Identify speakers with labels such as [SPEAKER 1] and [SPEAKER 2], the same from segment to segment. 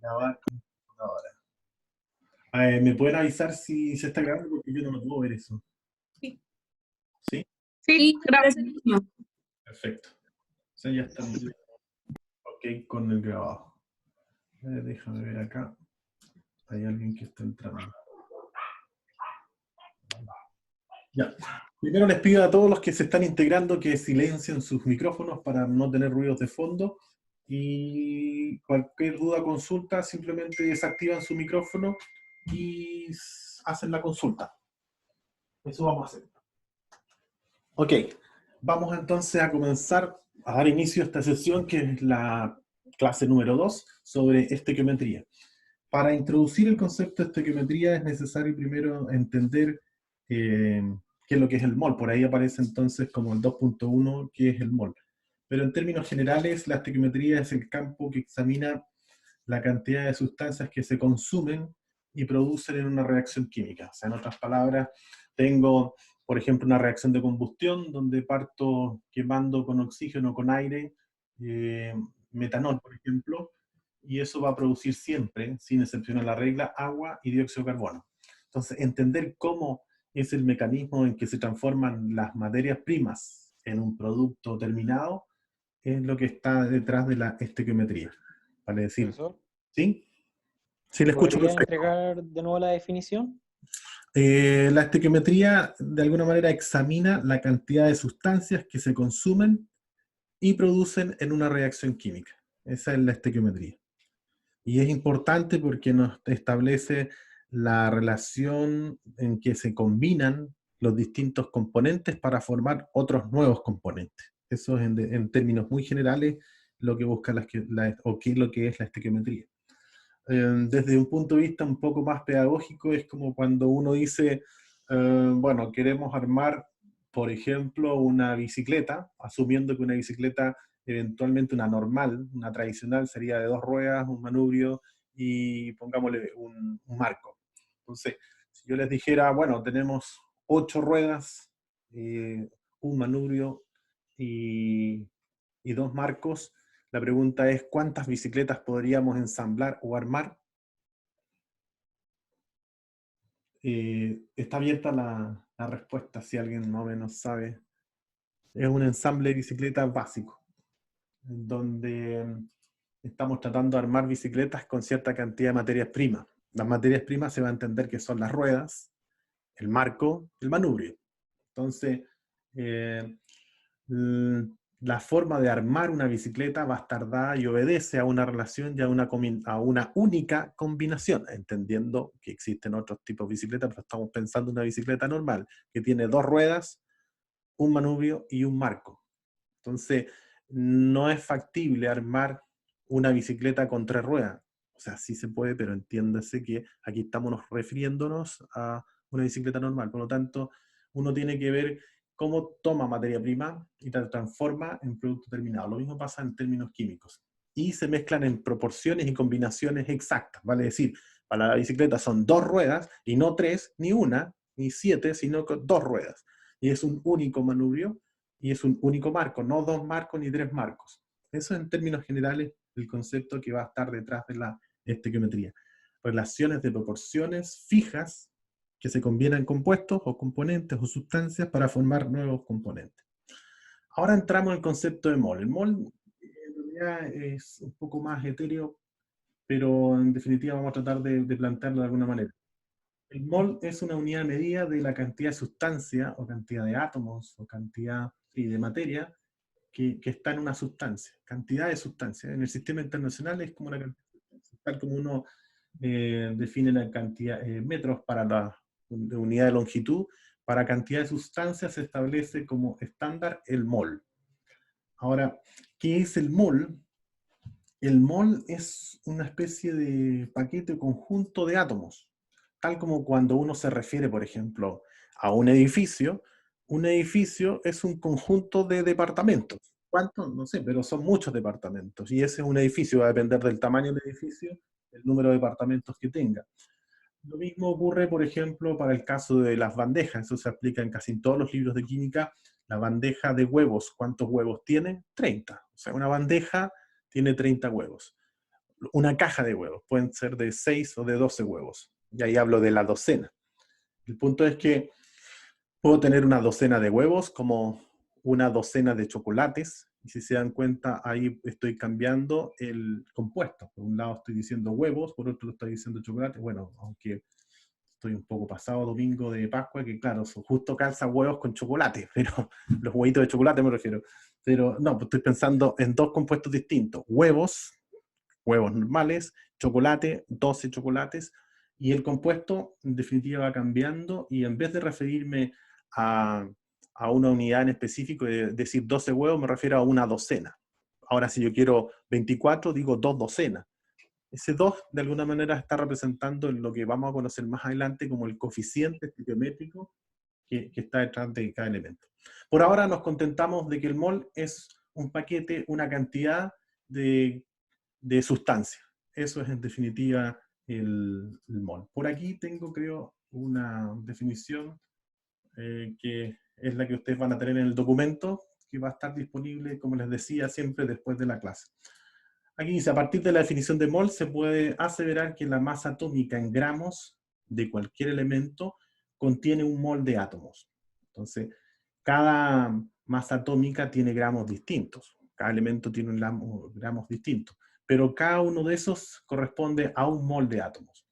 [SPEAKER 1] Grabar con computadora. ¿Me pueden avisar si se está grabando? Porque yo no lo puedo ver eso.
[SPEAKER 2] Sí.
[SPEAKER 1] ¿Sí?
[SPEAKER 2] Sí, grabamos.
[SPEAKER 1] Perfecto. O sea, ya estamos ok con el grabado. Déjame ver acá. Hay alguien que está entrando. Ya. Primero les pido a todos los que se están integrando que silencien sus micrófonos para no tener ruidos de fondo. Y cualquier duda o consulta, simplemente desactivan su micrófono y hacen la consulta. Eso vamos a hacer. Ok, vamos entonces a comenzar a dar inicio a esta sesión que es la clase número 2 sobre estequiometría. Para introducir el concepto de estequiometría es necesario primero entender qué es lo que es el mol. Por ahí aparece entonces como el 2.1 qué es el mol. Pero en términos generales, la estequiometría es el campo que examina la cantidad de sustancias que se consumen y producen en una reacción química. O sea, en otras palabras, tengo, por ejemplo, una reacción de combustión donde parto quemando con oxígeno, con aire, metanol, por ejemplo, y eso va a producir siempre, sin excepción a la regla, agua y dióxido de carbono. Entonces, entender cómo es el mecanismo en que se transforman las materias primas en un producto terminado es lo que está detrás de la estequiometría. Vale decir,
[SPEAKER 3] Profesor,
[SPEAKER 1] ¿sí? Sí, le
[SPEAKER 3] ¿me
[SPEAKER 1] escucho
[SPEAKER 3] podría
[SPEAKER 1] perfecto.
[SPEAKER 3] entregar de nuevo la definición?
[SPEAKER 1] La estequiometría, de alguna manera, examina la cantidad de sustancias que se consumen y producen en una reacción química. Esa es la estequiometría. Y es importante porque nos establece la relación en que se combinan los distintos componentes para formar otros nuevos componentes. Eso es en términos muy generales lo que busca o qué es lo que es la estequiometría. Desde un punto de vista un poco más pedagógico, es como cuando uno dice, bueno, queremos armar, por ejemplo, una bicicleta, asumiendo que una bicicleta, eventualmente una normal, una tradicional, sería de 2 ruedas, un manubrio y pongámosle un marco. Entonces, si yo les dijera, bueno, tenemos 8 ruedas, un manubrio y 2 marcos, la pregunta es, ¿cuántas bicicletas podríamos ensamblar o armar? Está abierta la respuesta, si alguien más o menos sabe. Es un ensamble de bicicletas básico, en donde estamos tratando de armar bicicletas con cierta cantidad de materias primas. Las materias primas se va a entender que son las ruedas, el marco, el manubrio. Entonces, eh, la forma de armar una bicicleta va a estar dada y obedece a una relación y a una única combinación, entendiendo que existen otros tipos de bicicletas, pero estamos pensando en una bicicleta normal, que tiene 2 ruedas, un manubrio y un marco. Entonces, no es factible armar una bicicleta con 3 ruedas. O sea, sí se puede, pero entiéndase que aquí estamos refiriéndonos a una bicicleta normal. Por lo tanto, uno tiene que ver cómo toma materia prima y la transforma en producto terminado. Lo mismo pasa en términos químicos. Y se mezclan en proporciones y combinaciones exactas. Vale decir, para la bicicleta son 2 ruedas, y no 3, ni una, ni 7, sino 2 ruedas. Y es un único manubrio, y es un único marco, no 2 marcos ni 3 marcos. Eso en términos generales el concepto que va a estar detrás de la estequiometría. Relaciones de proporciones fijas que se combinan compuestos o componentes o sustancias para formar nuevos componentes. Ahora entramos en el concepto de mol. El mol en realidad es un poco más etéreo, pero en definitiva vamos a tratar de plantearlo de alguna manera. El mol es una unidad de medida de la cantidad de sustancia o cantidad de átomos o cantidad de materia que está en una sustancia, cantidad de sustancia. En el sistema internacional es como una cantidad de sustancia, tal como uno define la cantidad de metros para la unidad de longitud, para cantidad de sustancias se establece como estándar el mol. Ahora, ¿qué es el mol? El mol es una especie de paquete o conjunto de átomos, tal como cuando uno se refiere, por ejemplo, a un edificio es un conjunto de departamentos. ¿Cuántos? No sé, pero son muchos departamentos, y ese es un edificio, va a depender del tamaño del edificio, el número de departamentos que tenga. Lo mismo ocurre, por ejemplo, para el caso de las bandejas, eso se aplica en casi todos los libros de química. La bandeja de huevos, ¿cuántos huevos tiene? 30. O sea, una bandeja tiene 30 huevos. una caja de huevos, pueden ser de 6 o de 12 huevos. Y ahí hablo de la docena. El punto es que puedo tener una docena de huevos como una docena de chocolates. Y si se dan cuenta, ahí estoy cambiando el compuesto. Por un lado estoy diciendo huevos, por otro estoy diciendo chocolate. Bueno, aunque estoy un poco pasado domingo de Pascua, que claro, justo calza huevos con chocolate, pero los huevitos de chocolate me refiero. Pero no, pues estoy pensando en dos compuestos distintos. Huevos normales, chocolate, 12 chocolates, y el compuesto en definitiva va cambiando, y en vez de referirme a una unidad en específico, de decir 12 huevos, me refiero a una docena. Ahora, si yo quiero 24, digo 2 docenas. Ese 2, de alguna manera, está representando lo que vamos a conocer más adelante como el coeficiente estequiométrico que está detrás de cada elemento. Por ahora nos contentamos de que el mol es un paquete, una cantidad de sustancia. Eso es en definitiva el mol. Por aquí tengo, creo, una definición que es la que ustedes van a tener en el documento, que va a estar disponible, como les decía, siempre después de la clase. Aquí dice, a partir de la definición de mol se puede aseverar que la masa atómica en gramos de cualquier elemento contiene un mol de átomos. Entonces, cada masa atómica tiene gramos distintos, cada elemento tiene gramos distintos, pero cada uno de esos corresponde a un mol de átomos.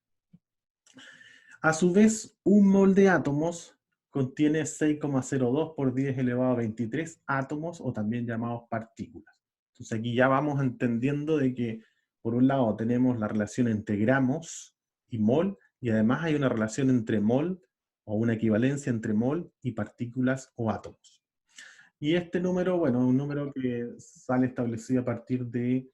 [SPEAKER 1] A su vez, un mol de átomos contiene 6,02 por 10 elevado a 23 átomos, o también llamados partículas. Entonces aquí ya vamos entendiendo de que, por un lado, tenemos la relación entre gramos y mol, y además hay una relación entre mol, o una equivalencia entre mol y partículas o átomos. Y este número, bueno, es un número que sale establecido a partir de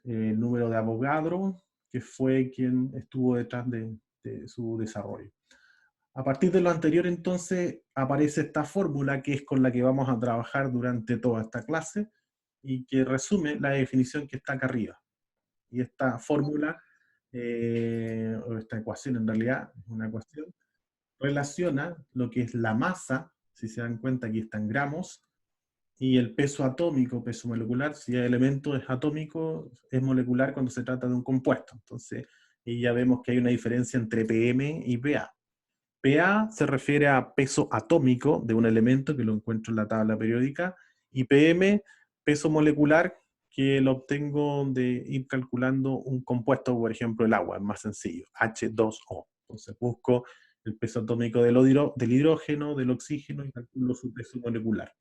[SPEAKER 1] el número de Avogadro, que fue quien estuvo detrás de su desarrollo. A partir de lo anterior, entonces, aparece esta fórmula que es con la que vamos a trabajar durante toda esta clase, y que resume la definición que está acá arriba. Y esta fórmula, o esta ecuación en realidad, es una ecuación, relaciona lo que es la masa, si se dan cuenta aquí está en gramos, y el peso atómico, peso molecular. Si el elemento es atómico, es molecular cuando se trata de un compuesto. Entonces, y ya vemos que hay una diferencia entre PM y PA. PA se refiere a peso atómico de un elemento, que lo encuentro en la tabla periódica, y PM, peso molecular, que lo obtengo de ir calculando un compuesto, por ejemplo el agua, es más sencillo, H2O. Entonces busco el peso atómico del hidrógeno, del oxígeno, y calculo su peso molecular.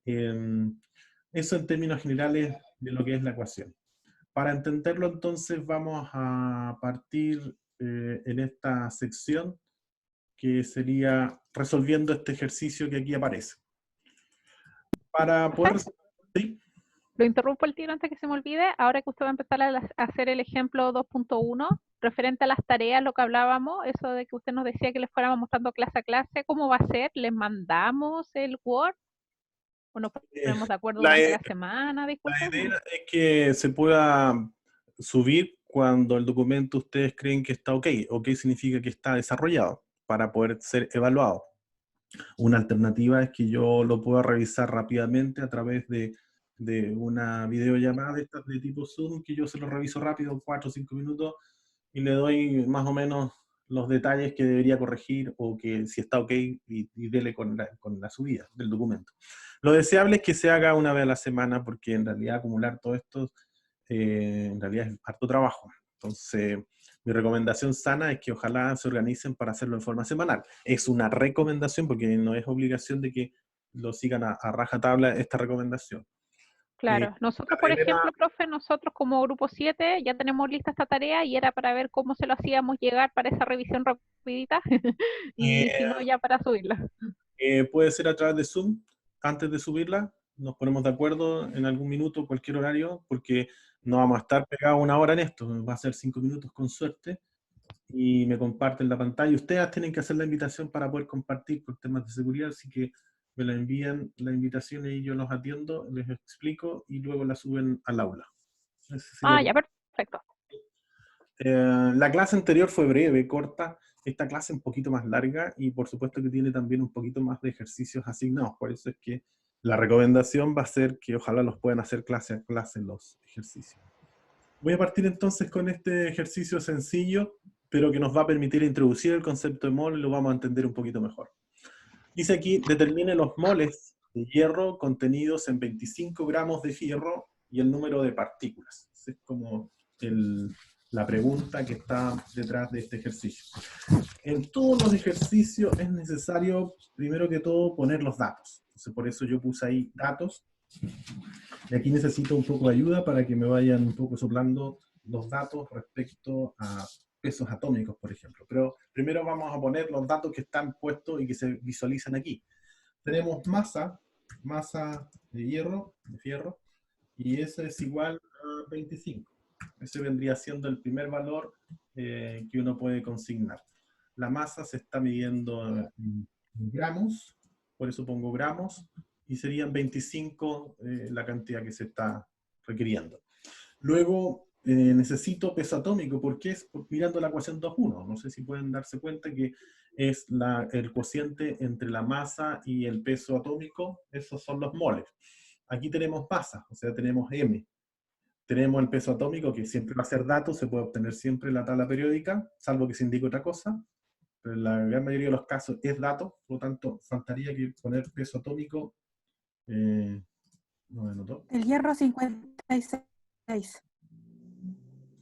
[SPEAKER 1] Eso en términos generales de lo que es la ecuación. Para entenderlo, entonces, vamos a partir en esta sección, que sería resolviendo este ejercicio que aquí aparece. Para poder... ¿Sí?
[SPEAKER 2] Lo interrumpo el tiro antes que se me olvide. Ahora que usted va a empezar a hacer el ejemplo 2.1, referente a las tareas, lo que hablábamos, eso de que usted nos decía que les fuéramos mostrando clase a clase, ¿cómo va a ser? ¿Les mandamos el Word? ¿O nos ponemos de acuerdo durante la semana?
[SPEAKER 1] La
[SPEAKER 2] Disculpe.
[SPEAKER 1] idea es que se pueda subir cuando el documento ustedes creen que está ok. Ok significa que está desarrollado para poder ser evaluado. Una alternativa es que yo lo pueda revisar rápidamente a través de una videollamada de tipo Zoom, que yo se lo reviso rápido, 4 o 5 minutos, y le doy más o menos los detalles que debería corregir, o que si está ok, y dele con la subida del documento. Lo deseable es que se haga una vez a la semana, porque en realidad acumular todo esto en realidad es harto trabajo. Entonces, mi recomendación sana es que ojalá se organicen para hacerlo en forma semanal. Es una recomendación, porque no es obligación de que lo sigan a rajatabla esta recomendación.
[SPEAKER 2] Claro, nosotros, por ejemplo, profe, nosotros como grupo 7 ya tenemos lista esta tarea, y era para ver cómo se lo hacíamos llegar para esa revisión rapidita, y si no, ya para subirla.
[SPEAKER 1] Puede ser a través de Zoom, antes de subirla, nos ponemos de acuerdo en algún minuto, cualquier horario, porque no vamos a estar pegados una hora en esto, va a ser 5 minutos con suerte, y me comparten la pantalla. Ustedes tienen que hacer la invitación para poder compartir por temas de seguridad, así que me la envían la invitación y yo los atiendo, les explico, y luego la suben al aula.
[SPEAKER 2] Ya, perfecto.
[SPEAKER 1] La clase anterior fue breve, corta. Esta clase es un poquito más larga, y por supuesto que tiene también un poquito más de ejercicios asignados. Por eso es que la recomendación va a ser que ojalá los puedan hacer clase a clase los ejercicios. Voy a partir entonces con este ejercicio sencillo, pero que nos va a permitir introducir el concepto de mol y lo vamos a entender un poquito mejor. Dice aquí, determine los moles de hierro contenidos en 25 gramos de hierro y el número de partículas. Esa es como la pregunta que está detrás de este ejercicio. En todos los ejercicios es necesario, primero que todo, poner los datos. Entonces, por eso yo puse ahí datos. Y aquí necesito un poco de ayuda para que me vayan un poco soplando los datos respecto a pesos atómicos, por ejemplo. Pero primero vamos a poner los datos que están puestos y que se visualizan aquí. Tenemos masa de hierro, y eso es igual a 25. Ese vendría siendo el primer valor que uno puede consignar. La masa se está midiendo en gramos, por eso pongo gramos, y serían 25 la cantidad que se está requiriendo. Luego necesito peso atómico, porque es mirando la ecuación 2.1. No sé si pueden darse cuenta que es el cociente entre la masa y el peso atómico, esos son los moles. Aquí tenemos masa, o sea, tenemos M. Tenemos el peso atómico, que siempre va a ser dato, se puede obtener siempre en la tabla periódica, salvo que se indique otra cosa, pero en la gran mayoría de los casos es dato, por lo tanto, faltaría que poner peso atómico. No me notó.
[SPEAKER 4] El hierro 56.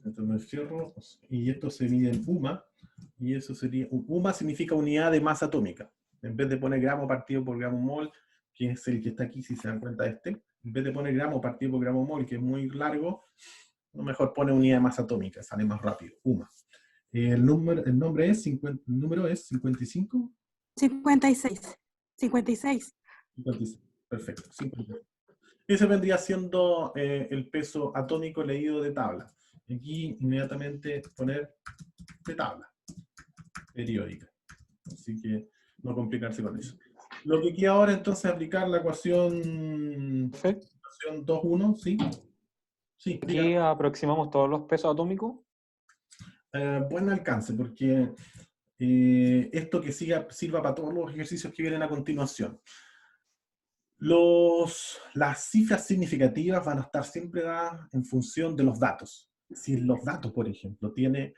[SPEAKER 1] Esto no es fierro, y esto se mide en UMA, y eso sería, UMA significa unidad de masa atómica. En vez de poner gramo partido por gramo mol, que es el que está aquí, si se dan cuenta de este, en vez de poner gramo partido por gramo mol, que es muy largo, lo mejor pone unidad de masa atómica, sale más rápido, UMA. El número es 55.
[SPEAKER 4] 56. 56.
[SPEAKER 1] 56. Perfecto, 56. Ese vendría siendo el peso atómico leído de tabla. Aquí inmediatamente poner de tabla periódica. Así que no complicarse con eso. Lo que queda ahora entonces es aplicar la ecuación 2.1, ¿sí? Sí,
[SPEAKER 3] Aquí aproximamos todos los pesos atómicos.
[SPEAKER 1] Buen alcance, porque esto que sirva para todos los ejercicios que vienen a continuación. Las cifras significativas van a estar siempre dadas en función de los datos. Si los datos, por ejemplo, tiene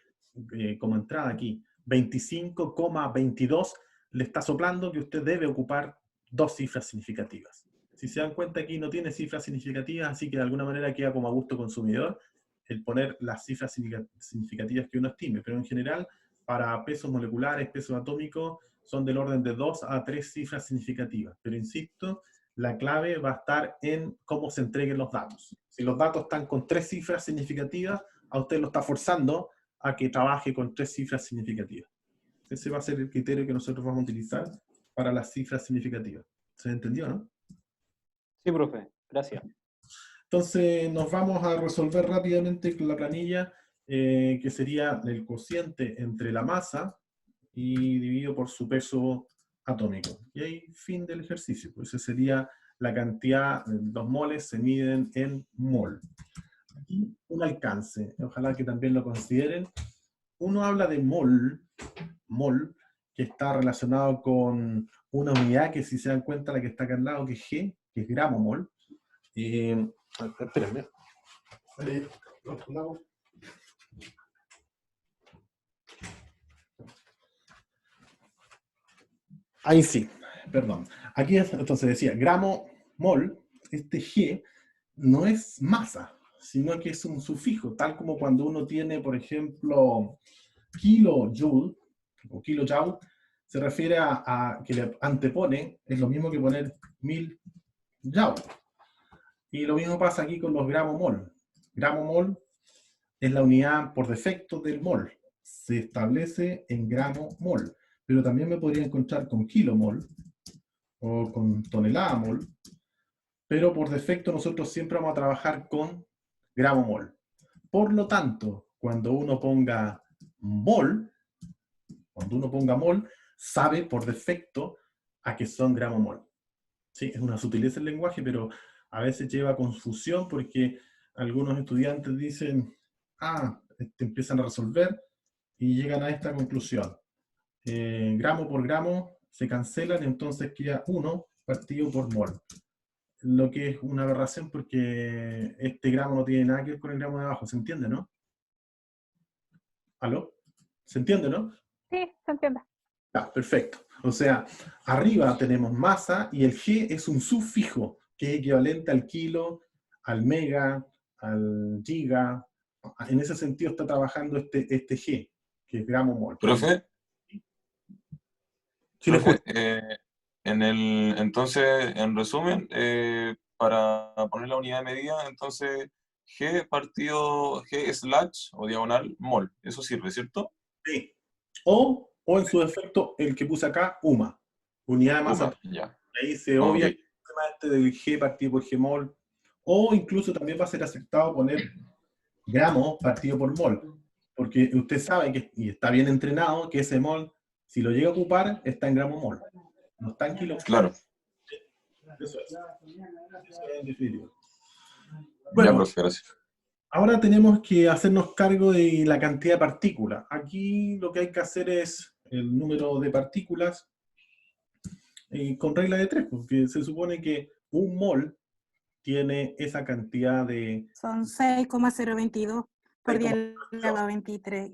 [SPEAKER 1] como entrada aquí 25,22, le está soplando que usted debe ocupar dos cifras significativas. Si se dan cuenta, aquí no tiene cifras significativas, así que de alguna manera queda como a gusto consumidor el poner las cifras significativas que uno estime, pero en general, para pesos moleculares, pesos atómicos, son del orden de 2 a 3 cifras significativas. Pero insisto, la clave va a estar en cómo se entreguen los datos. Si los datos están con 3 cifras significativas, a usted lo está forzando a que trabaje con 3 cifras significativas. Ese va a ser el criterio que nosotros vamos a utilizar para las cifras significativas. ¿Se entendió, no?
[SPEAKER 3] Sí, profe. Gracias.
[SPEAKER 1] Entonces nos vamos a resolver rápidamente con la planilla, que sería el cociente entre la masa y dividido por su peso atómico. Y ahí fin del ejercicio. Pues esa sería la cantidad, los moles se miden en mol. Aquí un alcance, ojalá que también lo consideren. Uno habla de mol, que está relacionado con una unidad que, si se dan cuenta, la que está acá al lado, que es G, que es gramo mol. Espérenme. Ahí sí, perdón. Aquí entonces decía, gramo mol, este G no es masa, sino que es un sufijo, tal como cuando uno tiene, por ejemplo, kilojoule o kilojoule, se refiere a que le antepone, es lo mismo que poner 1000 joule. Y lo mismo pasa aquí con los gramo mol. Gramo mol es la unidad por defecto del mol. Se establece en gramo mol. Pero también me podría encontrar con kilomol o con tonelada mol. Pero por defecto nosotros siempre vamos a trabajar con gramo mol. Por lo tanto, cuando uno ponga mol, sabe por defecto a que son gramo mol. Sí, es una sutileza el lenguaje, pero a veces lleva a confusión porque algunos estudiantes dicen, empiezan a resolver y llegan a esta conclusión. Gramo por gramo se cancelan, entonces queda 1 partido por mol. lo que es una aberración porque este gramo no tiene nada que ver con el gramo de abajo, ¿se entiende, no? ¿Aló? ¿Se entiende, no?
[SPEAKER 2] Sí, se entiende.
[SPEAKER 1] Ah, perfecto. O sea, arriba tenemos masa y el G es un sufijo, que es equivalente al kilo, al mega, al giga. En ese sentido está trabajando este G, que es gramo mol.
[SPEAKER 5] Profe,
[SPEAKER 1] Sí, le
[SPEAKER 5] profe,
[SPEAKER 1] escucho.
[SPEAKER 5] entonces, en resumen, para poner la unidad de medida, entonces G partido G slash o diagonal mol, eso sirve, ¿cierto?
[SPEAKER 1] Sí. O en su defecto, el que puse acá, UMA, unidad de masa.
[SPEAKER 5] Ya.
[SPEAKER 1] Ahí se
[SPEAKER 5] Ok.
[SPEAKER 1] obvia el tema del G partido por Gmol, o incluso también va a ser aceptado poner gramos partido por mol, porque usted sabe que, y está bien entrenado, que ese mol, si lo llega a ocupar, está en gramo mol, no está en kilo.
[SPEAKER 5] Claro.
[SPEAKER 1] Eso es. Eso es en definitivo.
[SPEAKER 5] Ya,
[SPEAKER 1] Bueno,
[SPEAKER 5] profe, gracias.
[SPEAKER 1] ahora tenemos que hacernos cargo de la cantidad de partículas. Aquí lo que hay que hacer es el número de partículas con regla de 3, porque se supone que un mol tiene esa cantidad de...
[SPEAKER 4] Son 6,022 por 10 elevado a 23.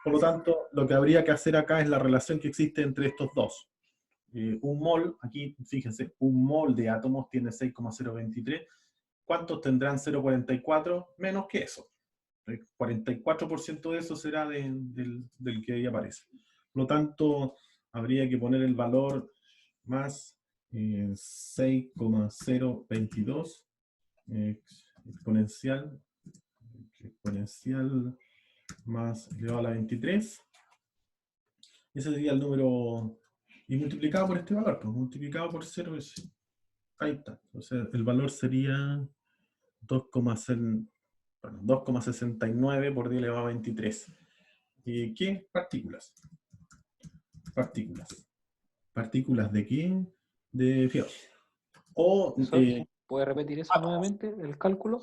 [SPEAKER 1] Por lo tanto, lo que habría que hacer acá es la relación que existe entre estos dos. Un mol, aquí fíjense, un mol de átomos tiene 6,023. ¿Cuántos tendrán 0,44? Menos que eso. El 44% de eso será del que ahí aparece. Por lo tanto, habría que poner el valor más 6,022 exponencial más elevado a la 23. Ese sería el número, y multiplicado por este valor, pues multiplicado por 0, ahí está. O sea, el valor sería 2,69 por 10 elevado a 23. ¿Qué? Partículas. Partículas. ¿Partículas de qué? De fierro. O,
[SPEAKER 3] Profesor, ¿puede repetir eso nuevamente, el cálculo?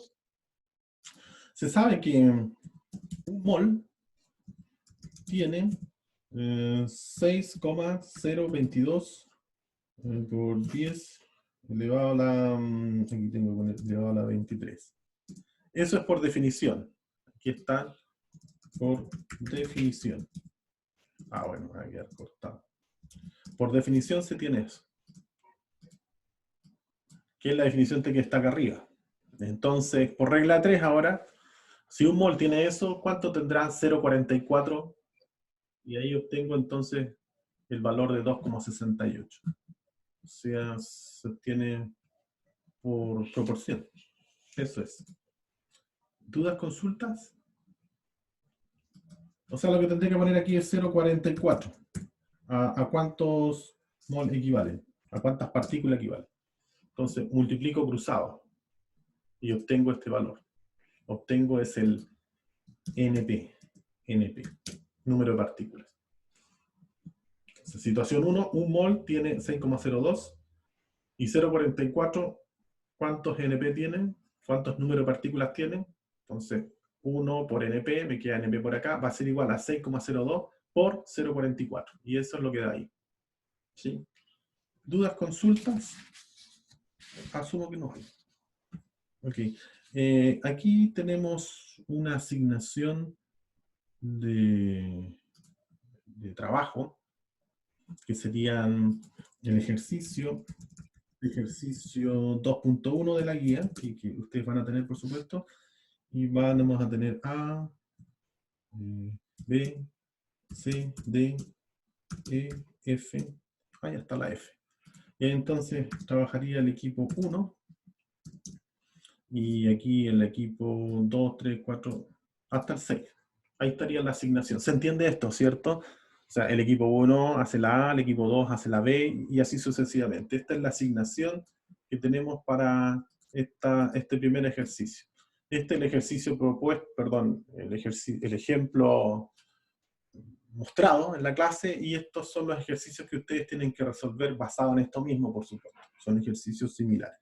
[SPEAKER 1] se sabe que un mol tiene 6,022 por 10 elevado a la... aquí tengo que poner elevado a la 23. Eso es por definición. Aquí está por definición. Ah, bueno, va a quedar cortado. Por definición se tiene eso. Que es la definición que está acá arriba. Entonces, por regla 3 ahora, si un mol tiene eso, ¿cuánto tendrá 0,44? Y ahí obtengo entonces el valor de 2,68. O sea, se obtiene por proporción. Eso es. ¿Dudas, consultas? O sea, lo que tendré que poner aquí es 0,44. ¿A cuántos mol equivalen? ¿A cuántas partículas equivalen? Entonces, multiplico cruzado y obtengo este valor. Obtengo es el NP, número de partículas. Entonces, situación 1, un mol tiene 6,02 y 0,44, ¿cuántos NP tienen? ¿Cuántos números de partículas tienen? Entonces, 1 por NP, me queda NP por acá, va a ser igual a 6,02 por 0,44. Y eso es lo que da ahí. ¿Sí? ¿Dudas, consultas? Asumo que no hay. Ok. Aquí tenemos una asignación de trabajo, que serían el ejercicio 2.1 de la guía, que ustedes van a tener, por supuesto, y vamos a tener A, B, C, D, E, F, ahí está la F. Y entonces trabajaría el equipo 1, y aquí el equipo 2, 3, 4, hasta el 6. Ahí estaría la asignación. ¿Se entiende esto, cierto? O sea, el equipo 1 hace la A, el equipo 2 hace la B, y así sucesivamente. Esta es la asignación que tenemos para este primer ejercicio. Este es el ejercicio propuesto, perdón, el ejemplo mostrado en la clase, y estos son los ejercicios que ustedes tienen que resolver basados en esto mismo, por supuesto. Son ejercicios similares.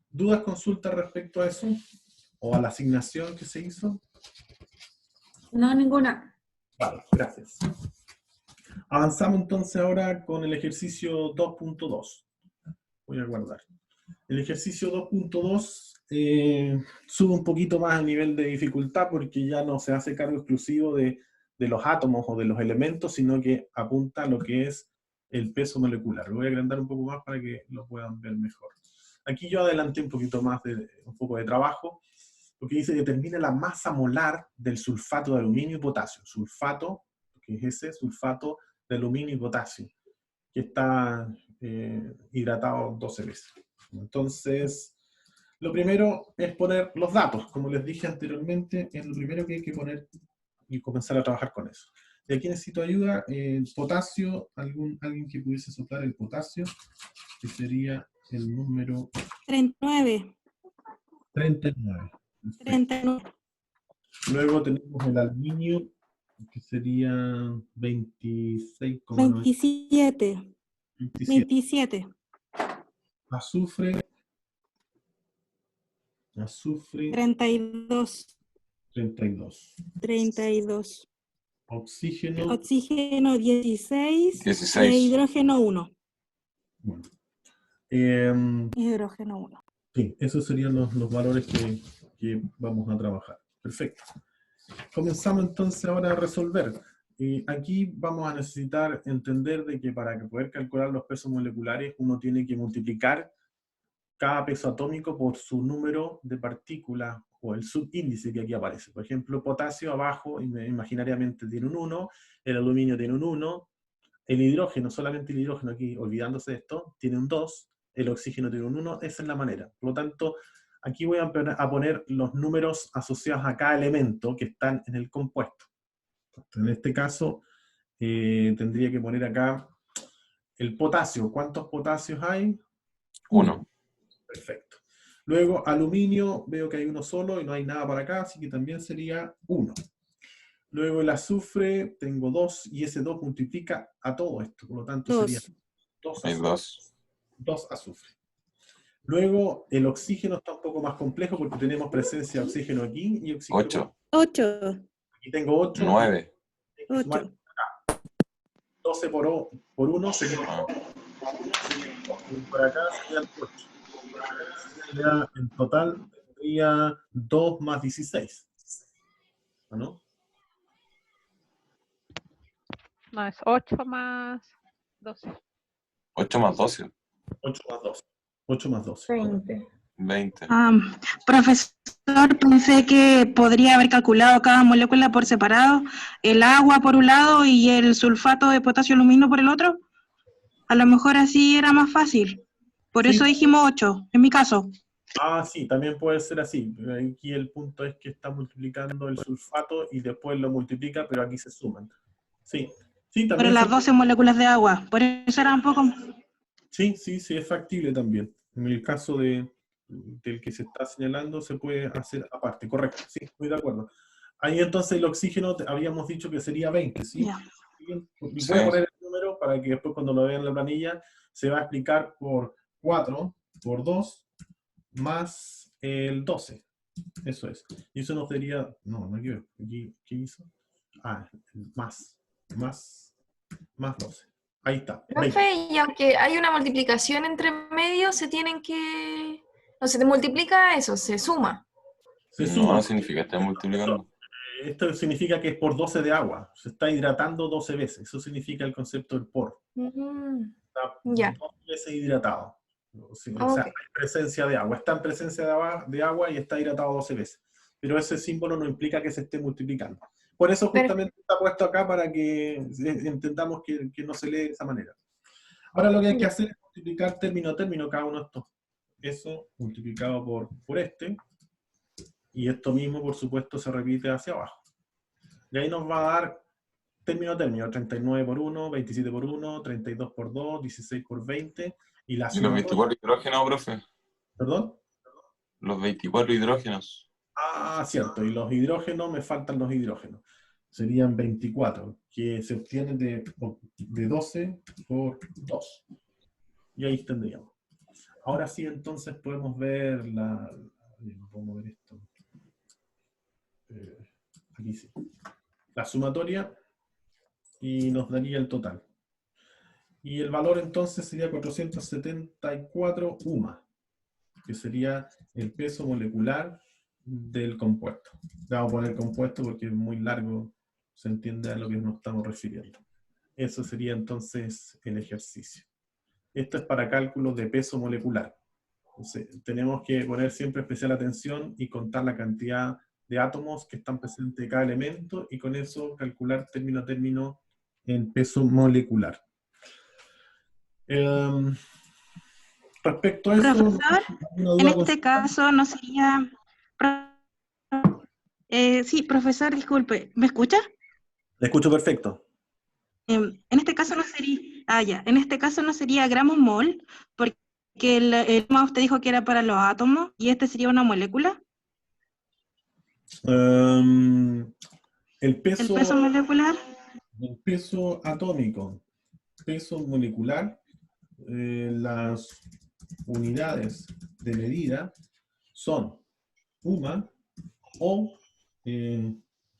[SPEAKER 1] ¿Dudas, consultas respecto a eso? ¿O a la asignación que se hizo?
[SPEAKER 4] No, ninguna.
[SPEAKER 1] Vale, gracias. Avanzamos entonces ahora con el ejercicio 2.2. Voy a guardar. El ejercicio 2.2 sube un poquito más el nivel de dificultad porque ya no se hace cargo exclusivo de los átomos o de los elementos, sino que apunta a lo que es el peso molecular. Lo voy a agrandar un poco más para que lo puedan ver mejor. Aquí yo adelanté un poquito más, un poco de trabajo, porque dice que determina la masa molar del sulfato de aluminio y potasio. Sulfato, que es ese sulfato de aluminio y potasio, que está hidratado 12 veces. Entonces, lo primero es poner los datos. Como les dije anteriormente, es lo primero que hay que poner y comenzar a trabajar con eso. Y aquí necesito ayuda. Potasio, alguien que pudiese soplar el potasio, que sería el número
[SPEAKER 4] 39.
[SPEAKER 1] 39.
[SPEAKER 4] 39.
[SPEAKER 1] Luego tenemos el aluminio, que sería 26,9.
[SPEAKER 4] 27. 27.
[SPEAKER 1] Azufre
[SPEAKER 4] 32.
[SPEAKER 1] 32.
[SPEAKER 4] 32.
[SPEAKER 1] Oxígeno,
[SPEAKER 4] Oxígeno 16.
[SPEAKER 5] 16.
[SPEAKER 4] Y hidrógeno 1.
[SPEAKER 1] bueno.
[SPEAKER 4] Hidrógeno 1.
[SPEAKER 1] Sí, esos serían los valores que vamos a trabajar. Perfecto. Comenzamos entonces ahora a resolver. Aquí vamos a necesitar entender de que para poder calcular los pesos moleculares uno tiene que multiplicar cada peso atómico por su número de partículas o el subíndice que aquí aparece. Por ejemplo, potasio abajo imaginariamente tiene un 1, el aluminio tiene un 1, el hidrógeno, solamente el hidrógeno aquí, olvidándose de esto, tiene un 2, el oxígeno tiene un 1, esa es la manera. Por lo tanto, aquí voy a poner los números asociados a cada elemento que están en el compuesto. En este caso, tendría que poner acá el potasio. ¿Cuántos potasios hay?
[SPEAKER 5] 1.
[SPEAKER 1] Perfecto. Luego, aluminio, veo que hay uno solo y no hay nada para acá, así que también sería 1. Luego el azufre, tengo 2, y ese 2 multiplica a todo esto, por lo tanto sería 2
[SPEAKER 5] Hay
[SPEAKER 1] azufre.
[SPEAKER 5] 2.
[SPEAKER 1] 2 azufre. Luego, el oxígeno está un poco más complejo porque tenemos presencia de oxígeno aquí y oxígeno
[SPEAKER 5] 8.
[SPEAKER 4] 8.
[SPEAKER 1] aquí tengo 8.
[SPEAKER 5] 9.
[SPEAKER 4] 8.
[SPEAKER 1] 12 por 1 sería
[SPEAKER 5] Ah,
[SPEAKER 1] y por acá serían 8. Sería, en total tendría 2 más 16. ¿No?
[SPEAKER 2] No, es 8 más 12.
[SPEAKER 5] 8 más 12.
[SPEAKER 1] 8 más 12. 8 más 12.
[SPEAKER 5] 20.
[SPEAKER 4] Profesor, pensé que podría haber calculado cada molécula por separado, el agua por un lado y el sulfato de potasio aluminio por el otro. A lo mejor así era más fácil. Por
[SPEAKER 1] Sí.
[SPEAKER 4] eso dijimos 8, en mi caso.
[SPEAKER 1] Ah, sí, también puede ser así. Aquí el punto es que está multiplicando el sulfato y después lo multiplica, pero aquí se suman. Sí, sí,
[SPEAKER 4] Pero
[SPEAKER 1] también
[SPEAKER 4] las 12 moléculas de agua, por eso era un poco...
[SPEAKER 1] sí, es factible también. En el caso del que se está señalando, se puede hacer aparte, correcto, sí, estoy de acuerdo. Ahí entonces el oxígeno, habíamos dicho que sería 20, ¿sí?
[SPEAKER 4] Ya.
[SPEAKER 1] Bien, y
[SPEAKER 5] Sí.
[SPEAKER 1] voy a poner el número para que después cuando lo vean en la planilla, se va a explicar por 4, por 2, más el 12. Eso es. Y eso nos daría, no quiero, aquí, ¿qué hizo? Ah, más 12. Ahí está. 20.
[SPEAKER 6] Profe, y aunque hay una multiplicación entre medio, se tienen que... No se te multiplica eso, se suma.
[SPEAKER 1] Se
[SPEAKER 5] No,
[SPEAKER 1] suma.
[SPEAKER 5] no significa estar multiplicando.
[SPEAKER 1] Esto significa que es por 12 de agua. Se está hidratando 12 veces. Eso significa el concepto del por. Está
[SPEAKER 6] Ya.
[SPEAKER 1] 12 veces hidratado. O sea,
[SPEAKER 6] Ok.
[SPEAKER 1] hay presencia de agua. Está en presencia de agua y está hidratado 12 veces. Pero ese símbolo no implica que se esté multiplicando. Por eso justamente está puesto acá para que entendamos que no se lee de esa manera. Ahora lo que hay que hacer es multiplicar término a término cada uno de estos. Eso multiplicado por este. Y esto mismo, por supuesto, se repite hacia abajo. Y ahí nos va a dar término a término. 39 por 1, 27 por 1, 32 por 2, 16 por 20. Y la
[SPEAKER 5] ¿Y los 24 hidrógenos, profe?
[SPEAKER 1] ¿Perdón?
[SPEAKER 5] Los 24 hidrógenos.
[SPEAKER 1] Ah, cierto. Y los hidrógenos, me faltan los hidrógenos. Serían 24, que se obtienen de 12 por 2. Y ahí tendríamos. Ahora sí, entonces podemos ver podemos ver esto. Aquí sí. La sumatoria y nos daría el total. Y el valor entonces sería 474 UMA. que sería el peso molecular del compuesto. Le vamos a poner compuesto porque es muy largo, se entiende a lo que nos estamos refiriendo. Eso sería entonces el ejercicio. Esto es para cálculos de peso molecular. Entonces, tenemos que poner siempre especial atención y contar la cantidad de átomos que están presentes en cada elemento y con eso calcular término a término el peso molecular. Respecto a eso...
[SPEAKER 4] Profesor, en este caso no sería... sí, profesor, disculpe, ¿me escucha?
[SPEAKER 1] Le escucho perfecto.
[SPEAKER 4] En este caso no sería... en este caso no sería gramos mol, porque el más usted dijo que era para los átomos, y este sería una molécula.
[SPEAKER 1] El peso
[SPEAKER 4] molecular.
[SPEAKER 1] El peso atómico, peso molecular, las unidades de medida son UMA o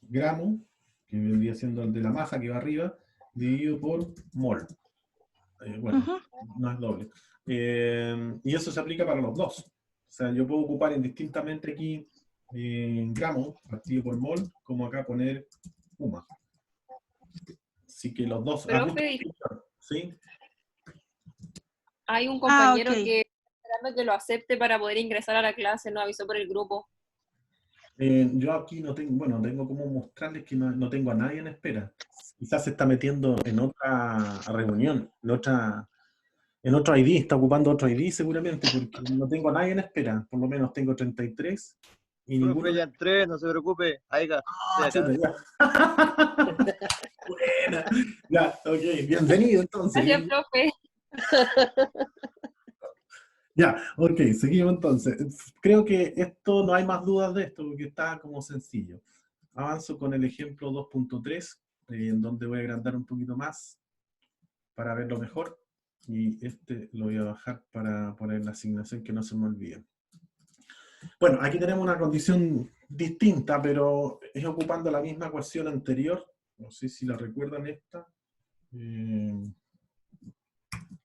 [SPEAKER 1] gramo, que vendría siendo el de la masa que va arriba, dividido por mol. Bueno, no es doble. Y eso se aplica para los dos. O sea, yo puedo ocupar indistintamente aquí gramo partido por mol, como acá poner UMA. Así que los dos...
[SPEAKER 7] Profe,
[SPEAKER 1] ¿sí?
[SPEAKER 7] hay un compañero
[SPEAKER 4] ok.
[SPEAKER 7] que está esperando que lo acepte para poder ingresar a la clase, nos avisó por el grupo.
[SPEAKER 1] Yo aquí no tengo, bueno, tengo como mostrarles que no tengo a nadie en espera. Quizás se está metiendo en otra reunión, en otro ID, está ocupando otro ID seguramente, porque no tengo a nadie en espera. Por lo menos tengo 33 y ninguno...
[SPEAKER 8] Profe, ya entré, no se preocupe. Aiga,
[SPEAKER 1] chuta, ya. Buena. Ya, ok, bienvenido entonces.
[SPEAKER 7] Gracias, profe.
[SPEAKER 1] Ya, ok, seguimos entonces. Creo que esto no hay más dudas de esto, porque está como sencillo. Avanzo con el ejemplo 2.3, en donde voy a agrandar un poquito más para verlo mejor. Y este lo voy a bajar para poner la asignación que no se me olvide. Bueno, aquí tenemos una condición distinta, pero es ocupando la misma ecuación anterior. No sé si la recuerdan esta.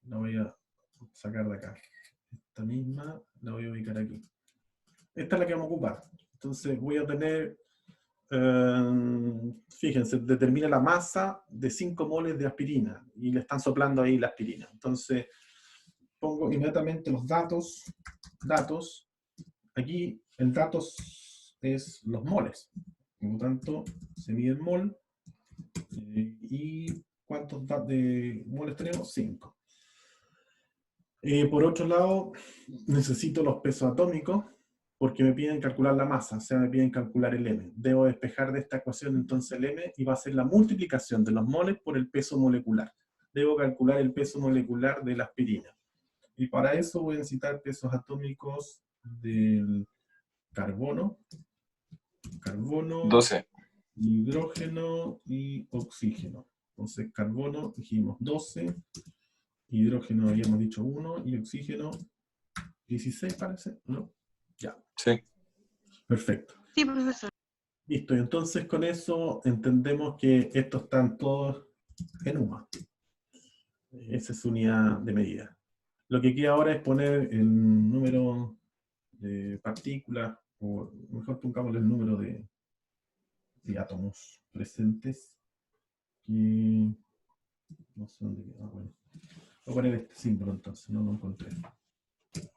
[SPEAKER 1] La voy a sacar de acá. Esta misma la voy a ubicar aquí. Esta es la que vamos a ocupar. Entonces voy a tener, fíjense, determina la masa de 5 moles de aspirina y le están soplando ahí la aspirina. Entonces pongo inmediatamente los datos. Aquí el datos es los moles. Por lo tanto, se mide el mol. ¿Y cuántos de moles tenemos? 5. Por otro lado, necesito los pesos atómicos porque me piden calcular la masa, o sea, me piden calcular el M. Debo despejar de esta ecuación entonces el M y va a ser la multiplicación de los moles por el peso molecular. Debo calcular el peso molecular de la aspirina. Y para eso voy a necesitar pesos atómicos del carbono,
[SPEAKER 5] 12.
[SPEAKER 1] hidrógeno y oxígeno. Entonces, carbono, dijimos 12, hidrógeno habíamos dicho 1 y oxígeno 16 parece, ¿no? Ya.
[SPEAKER 5] Sí.
[SPEAKER 1] Perfecto.
[SPEAKER 4] Sí, profesor.
[SPEAKER 1] Listo, y entonces con eso entendemos que estos están todos en UMA. Esa es su unidad de medida. Lo que queda ahora es poner el número de partículas, o mejor pongámosle el número de átomos presentes, que no sé dónde queda. Bueno, voy a poner este símbolo entonces, no lo encontré.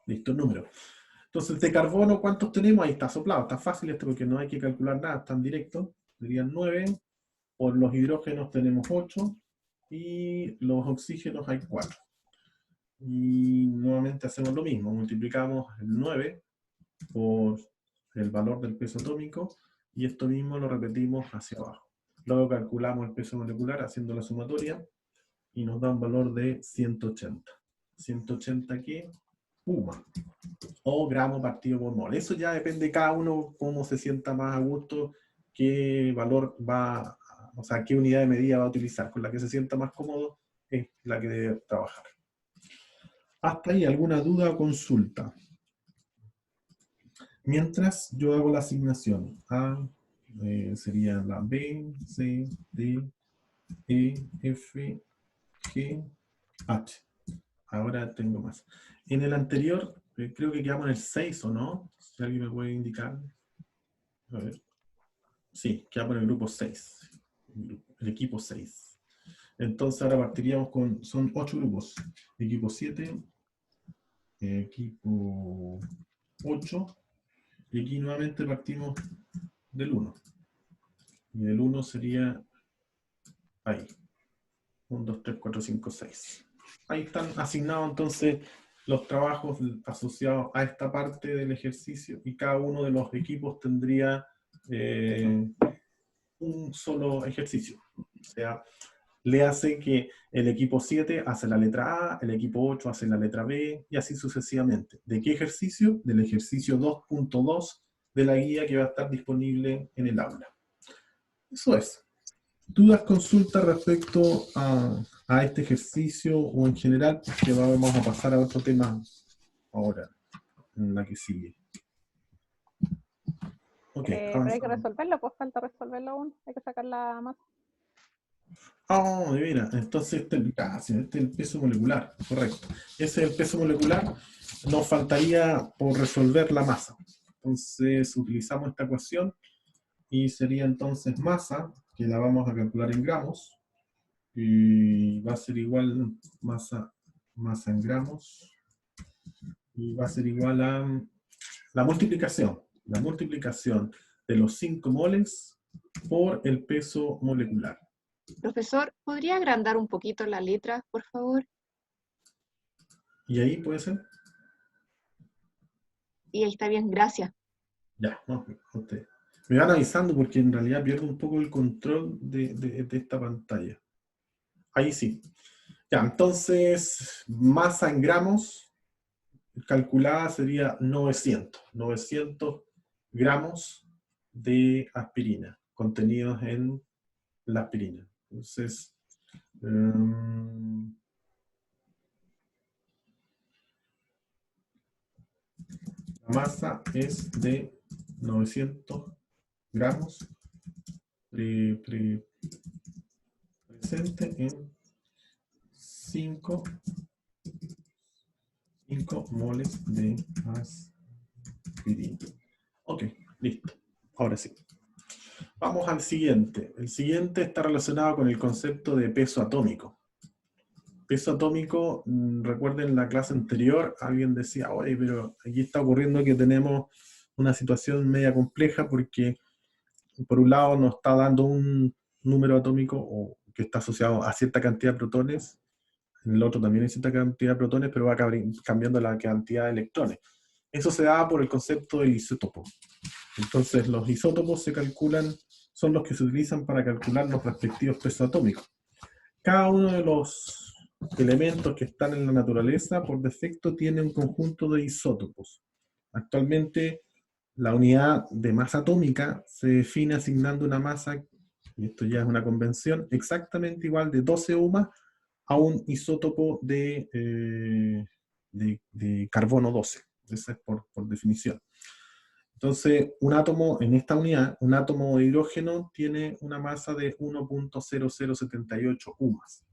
[SPEAKER 1] Listo, el número. Entonces, de carbono, ¿cuántos tenemos? Ahí está soplado, está fácil esto porque no hay que calcular nada, está en directo. Serían 9, por los hidrógenos tenemos 8, y los oxígenos hay 4. Y nuevamente hacemos lo mismo, multiplicamos el 9 por el valor del peso atómico, y esto mismo lo repetimos hacia abajo. Luego calculamos el peso molecular haciendo la sumatoria, y nos da un valor de 180. 180 ¿qué? UMA, o gramo partido por mol. Eso ya depende de cada uno cómo se sienta más a gusto, qué valor va, o sea, qué unidad de medida va a utilizar. Con la que se sienta más cómodo es la que debe trabajar. Hasta ahí, ¿alguna duda o consulta? Mientras yo hago la asignación. A sería la B, C, D, E, F, G, H. Ahora tengo más. En el anterior Creo que quedamos en el 6, ¿o no? Si alguien me puede indicar. A ver. Sí, quedamos en el grupo 6. El equipo 6. Entonces ahora partiríamos con... Son 8 grupos. Equipo 7. Equipo 8. Y aquí nuevamente partimos del 1. Y el 1 sería ahí. 1, 2, 3, 4, 5, 6. Ahí están asignados entonces los trabajos asociados a esta parte del ejercicio y cada uno de los equipos tendría un solo ejercicio. O sea, le hace que el equipo 7 hace la letra A, el equipo 8 hace la letra B y así sucesivamente. ¿De qué ejercicio? Del ejercicio 2.2 de la guía que va a estar disponible en el aula. Eso es. ¿Dudas, consultas respecto a este ejercicio o en general? Que vamos a pasar a otro tema ahora, en la que sigue. Ok,
[SPEAKER 2] pero hay que resolverlo, pues falta resolverlo aún. Hay que sacar la masa.
[SPEAKER 1] Ah, de veras. Entonces este es el peso molecular, correcto. Ese es el peso molecular. Nos faltaría por resolver la masa. Entonces utilizamos esta ecuación y sería entonces masa, que la vamos a calcular en gramos, y va a ser igual masa en gramos, y va a ser igual a la multiplicación de los 5 moles por el peso molecular.
[SPEAKER 9] Profesor, ¿podría agrandar un poquito la letra, por favor?
[SPEAKER 1] ¿Y ahí puede ser?
[SPEAKER 9] Y ahí está bien, gracias.
[SPEAKER 1] Ya, no, usted. Me van avisando porque en realidad pierdo un poco el control de esta pantalla. Ahí sí. Ya, entonces, masa en gramos calculada sería 900 gramos de aspirina contenidos en la aspirina. Entonces, la masa es de 900 gramos presente en 5 moles de aspirina. Ok, listo. Ahora sí. Vamos al siguiente. El siguiente está relacionado con el concepto de peso atómico. Peso atómico, recuerden la clase anterior, alguien decía, oye, pero aquí está ocurriendo que tenemos una situación media compleja porque por un lado nos está dando un número atómico o que está asociado a cierta cantidad de protones, en el otro también hay cierta cantidad de protones, pero va cambiando la cantidad de electrones. Eso se da por el concepto del isótopo. Entonces los isótopos se calculan, son los que se utilizan para calcular los respectivos pesos atómicos. Cada uno de los elementos que están en la naturaleza, por defecto, tiene un conjunto de isótopos. Actualmente, la unidad de masa atómica se define asignando una masa, y esto ya es una convención, exactamente igual de 12 UMA a un isótopo de carbono 12. Esa es por definición. Entonces, un átomo, en esta unidad, un átomo de hidrógeno tiene una masa de 1.0078 UMAs.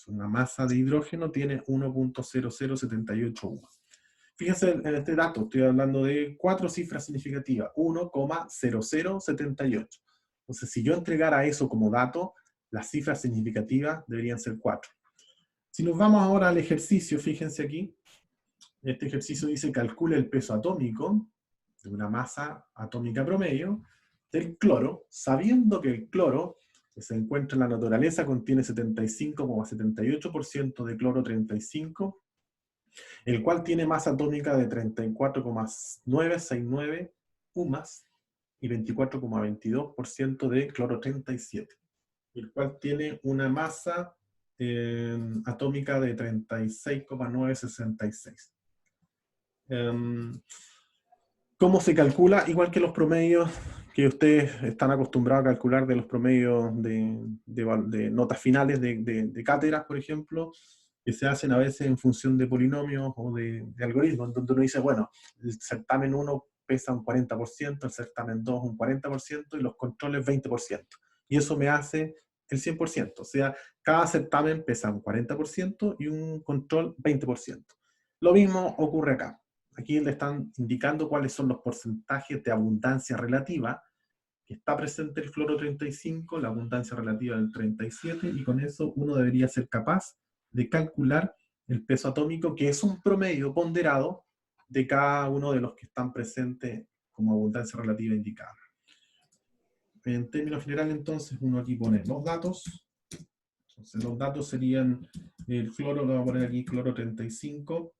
[SPEAKER 1] Una masa de hidrógeno tiene 1.0078 UMAs. Fíjense en este dato, estoy hablando de 4 cifras significativas, 1,0078. Entonces, si yo entregara eso como dato, las cifras significativas deberían ser 4. Si nos vamos ahora al ejercicio, fíjense aquí, este ejercicio dice calcula el peso atómico de una masa atómica promedio del cloro, sabiendo que el cloro que se encuentra en la naturaleza contiene 75,78% de cloro 35, el cual tiene masa atómica de 34,969 UMAs y 24,22% de cloro 37, el cual tiene una masa atómica de 36,966. ¿Cómo se calcula? Igual que los promedios que ustedes están acostumbrados a calcular de los promedios de notas finales de cátedras, por ejemplo, que se hacen a veces en función de polinomios o de algoritmos, donde uno dice, bueno, el certamen 1 pesa un 40%, el certamen 2 un 40% y los controles 20%. Y eso me hace el 100%, o sea, cada certamen pesa un 40% y un control 20%. Lo mismo ocurre acá. aquí le están indicando cuáles son los porcentajes de abundancia relativa que está presente el cloro 35, la abundancia relativa del 37, y con eso uno debería ser capaz de calcular el peso atómico, que es un promedio ponderado de cada uno de los que están presentes como abundancia relativa indicada. En términos generales, entonces, uno aquí pone los datos. Entonces, los datos serían el cloro, lo voy a poner aquí, cloro 35,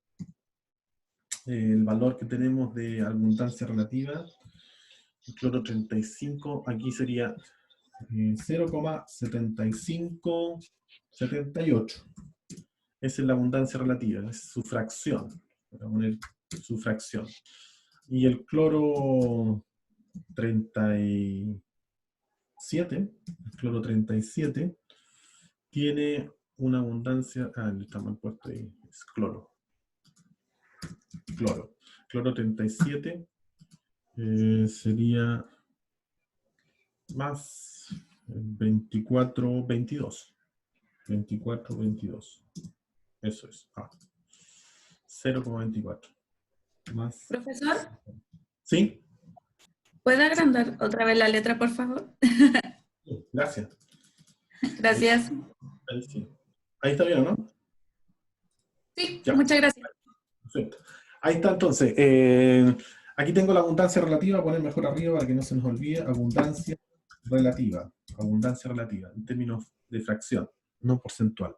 [SPEAKER 1] el valor que tenemos de abundancia relativa, el cloro 35, aquí sería 0,7578. Esa es la abundancia relativa, es su fracción. Voy a poner su fracción. Y el cloro 37 tiene una abundancia, está mal puesto ahí, es cloro. Cloro 37 sería más 2422. 2422. Eso es. 0,24. Más.
[SPEAKER 10] Profesor,
[SPEAKER 1] ¿Sí?
[SPEAKER 10] ¿puede agrandar otra vez la letra, por favor?
[SPEAKER 1] Gracias.
[SPEAKER 10] Gracias.
[SPEAKER 1] Ahí sí. Ahí está bien, ¿no?
[SPEAKER 10] Sí,
[SPEAKER 1] Ya.
[SPEAKER 10] muchas gracias.
[SPEAKER 1] Perfecto. Ahí está entonces. Aquí tengo la abundancia relativa, voy a poner mejor arriba para que no se nos olvide. Abundancia relativa, en términos de fracción, no porcentual,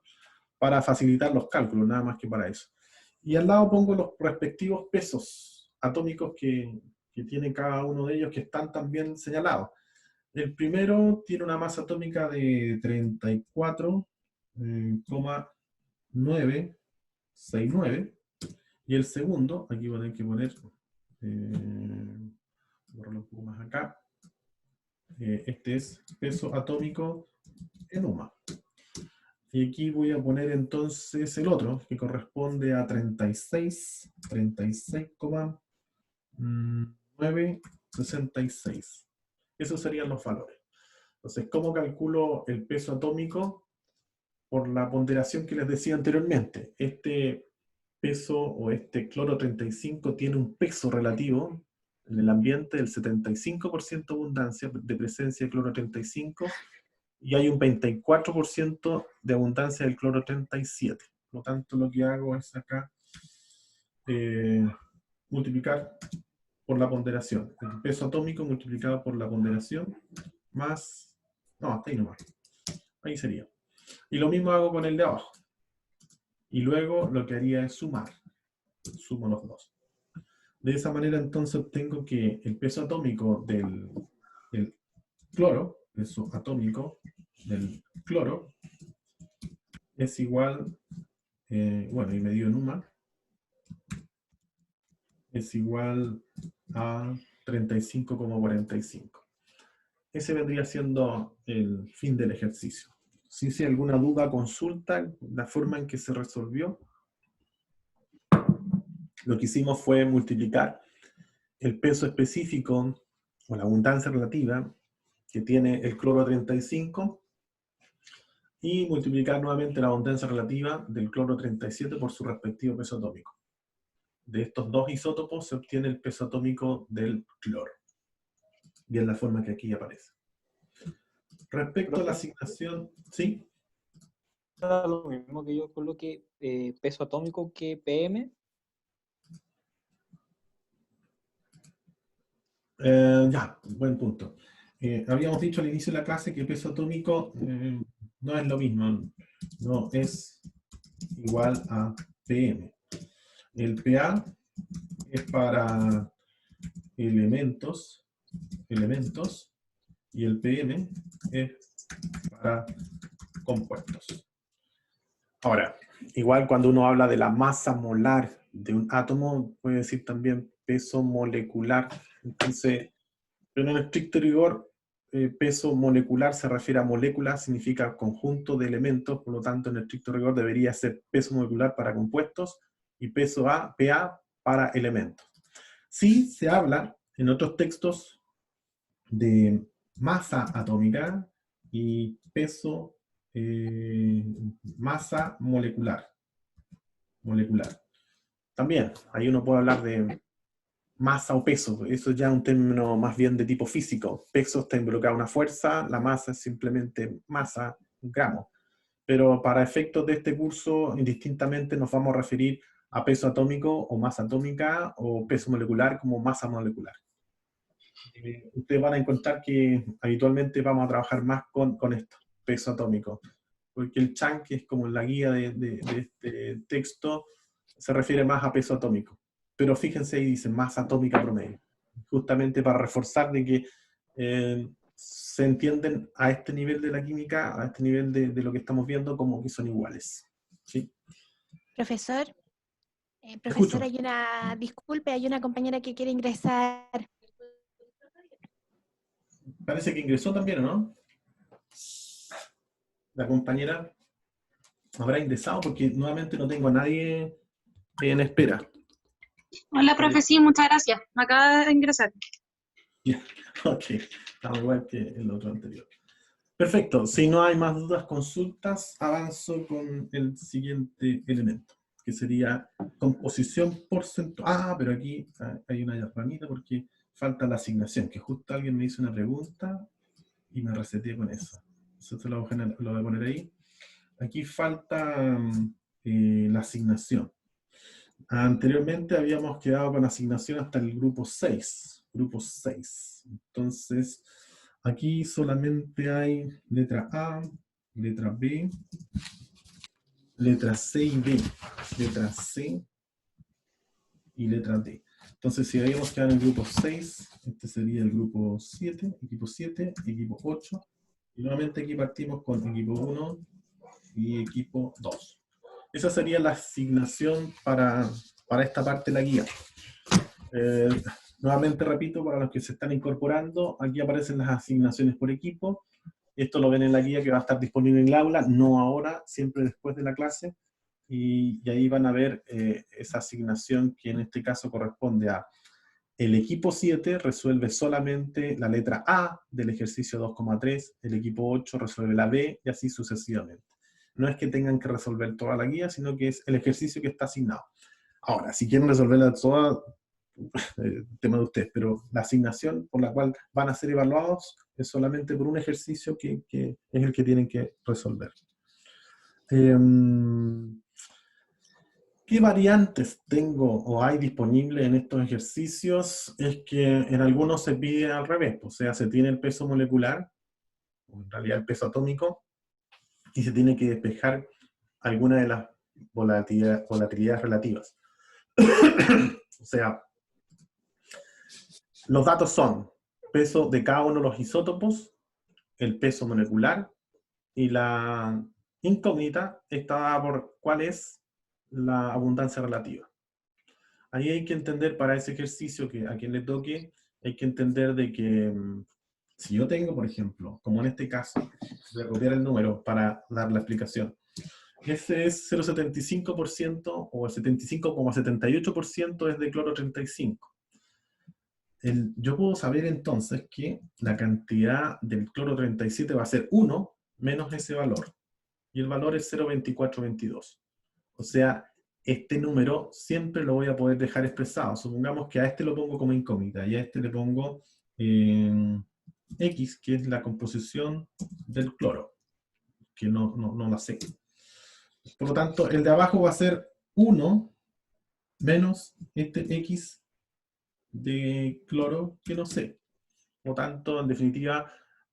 [SPEAKER 1] para facilitar los cálculos, nada más que para eso. Y al lado pongo los respectivos pesos atómicos que tiene cada uno de ellos, que están también señalados. El primero tiene una masa atómica de 34,969, y el segundo, aquí voy a tener que poner, borrarlo un poco más acá, este es peso atómico en UMA. Y aquí voy a poner entonces el otro, que corresponde a 36,966. Esos serían los valores. Entonces, ¿cómo calculo el peso atómico? Por la ponderación que les decía anteriormente. Este peso o este cloro 35 tiene un peso relativo en el ambiente del 75% de abundancia de presencia de cloro 35, y hay un 24% de abundancia del cloro 37. Por lo tanto, lo que hago es acá multiplicar por la ponderación. El peso atómico multiplicado por la ponderación más... No, hasta ahí nomás. Ahí sería. Y lo mismo hago con el de abajo. Y luego lo que haría es sumar. Sumo los dos. De esa manera entonces obtengo que el peso atómico del cloro, peso atómico del cloro, es igual, bueno, y medido en UMA, es igual a 35,45. Ese vendría siendo el fin del ejercicio. Si hay alguna duda, consulta la forma en que se resolvió. Lo que hicimos fue multiplicar el peso específico o la abundancia relativa que tiene el cloro 35 y multiplicar nuevamente la abundancia relativa del cloro 37 por su respectivo peso atómico. De estos dos isótopos se obtiene el peso atómico del cloro. Y es la forma que aquí aparece. Respecto a la asignación, ¿sí?
[SPEAKER 3] Lo mismo que yo coloque peso atómico que PM.
[SPEAKER 1] Ya, buen punto. Habíamos dicho al inicio de la clase que el peso atómico no es lo mismo, no es igual a PM. El PA es para elementos, y el PM es para compuestos. Ahora, igual cuando uno habla de la masa molar de un átomo, puede decir también peso molecular. Entonces, pero en estricto rigor, peso molecular se refiere a molécula, significa conjunto de elementos, por lo tanto en estricto rigor debería ser peso molecular para compuestos y peso PA para elementos. Sí se habla en otros textos de masa atómica y peso, masa molecular. también, ahí uno puede hablar de masa o peso. Eso ya es un término más bien de tipo físico. Peso está involucrado en una fuerza, la masa es simplemente masa, gramos. Pero para efectos de este curso, indistintamente nos vamos a referir a peso atómico o masa atómica o peso molecular como masa molecular. Ustedes van a encontrar que habitualmente vamos a trabajar más con esto, peso atómico, porque el chunk, que es como la guía de este texto, se refiere más a peso atómico. Pero fíjense ahí dice masa atómica promedio, justamente para reforzar de que se entienden a este nivel de la química, a este nivel de lo que estamos viendo, como que son iguales. ¿Sí?
[SPEAKER 11] Profesor,
[SPEAKER 1] Escucho.
[SPEAKER 11] disculpe, hay una compañera que quiere ingresar.
[SPEAKER 1] Parece que ingresó también, ¿o no? La compañera habrá ingresado porque nuevamente no tengo a nadie en espera.
[SPEAKER 4] Hola, profe, sí, muchas gracias. Me acaba de ingresar.
[SPEAKER 1] Ya, ok, estamos igual que el otro anterior. Perfecto, si no hay más dudas, consultas, avanzo con el siguiente elemento, que sería composición porcentual. Ah, pero aquí hay una ramita porque falta la asignación, que justo alguien me hizo una pregunta y me reseteé con eso. Eso lo voy a poner ahí. Aquí falta la asignación. Anteriormente habíamos quedado con asignación hasta el grupo 6. Grupo 6. Entonces, aquí solamente hay letra A, letra B, letra C y D. Letra C y letra D. Entonces, si habíamos quedado en el grupo 6, este sería el grupo 7, equipo 8. Y nuevamente aquí partimos con equipo 1 y equipo 2. Esa sería la asignación para esta parte de la guía. Nuevamente repito, para los que se están incorporando, aquí aparecen las asignaciones por equipo. Esto lo ven en la guía que va a estar disponible en el aula, no ahora, siempre después de la clase. Y ahí van a ver esa asignación que en este caso corresponde a el equipo 7 resuelve solamente la letra A del ejercicio 2,3, el equipo 8 resuelve la B y así sucesivamente. No es que tengan que resolver toda la guía, sino que es el ejercicio que está asignado. Ahora, si quieren resolverla toda, tema de ustedes, pero la asignación por la cual van a ser evaluados es solamente por un ejercicio que es el que tienen que resolver. ¿Qué variantes tengo o hay disponibles en estos ejercicios? Es que en algunos se pide al revés, o sea, se tiene el peso molecular, o en realidad el peso atómico, y se tiene que despejar alguna de las volatilidades relativas. O sea, los datos son peso de cada uno de los isótopos, el peso molecular, y la incógnita está dada por cuál es la abundancia relativa. Ahí hay que entender para ese ejercicio que a quien le toque, hay que entender de que si yo tengo, por ejemplo, como en este caso, voy a copiar el número para dar la explicación. Ese es 0,75% o el 75,78% es de cloro 35. Yo puedo saber entonces que la cantidad del cloro 37 va a ser 1 menos ese valor. Y el valor es 0,2422. O sea, este número siempre lo voy a poder dejar expresado. Supongamos que a este lo pongo como incógnita y a este le pongo X, que es la composición del cloro, que no la sé. Por lo tanto, el de abajo va a ser 1 menos este X de cloro que no sé. Por lo tanto, en definitiva,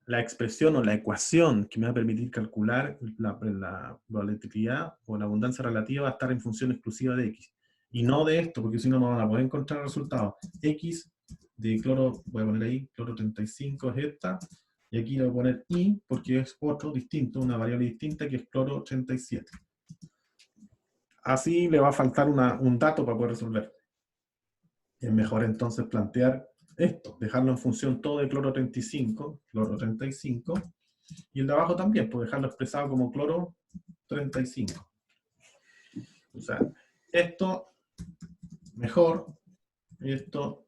[SPEAKER 1] la expresión o la ecuación que me va a permitir calcular la volatilidad o la abundancia relativa va a estar en función exclusiva de X. Y no de esto, porque si no, no van a poder encontrar el resultado. X de cloro, voy a poner ahí, cloro 35 es esta, y aquí le voy a poner Y, porque es otro distinto, una variable distinta que es cloro 37. Así le va a faltar un dato para poder resolver. Es mejor entonces plantear esto, dejarlo en función todo de cloro 35, y el de abajo también, pues dejarlo expresado como cloro 35. O sea, esto mejor, y esto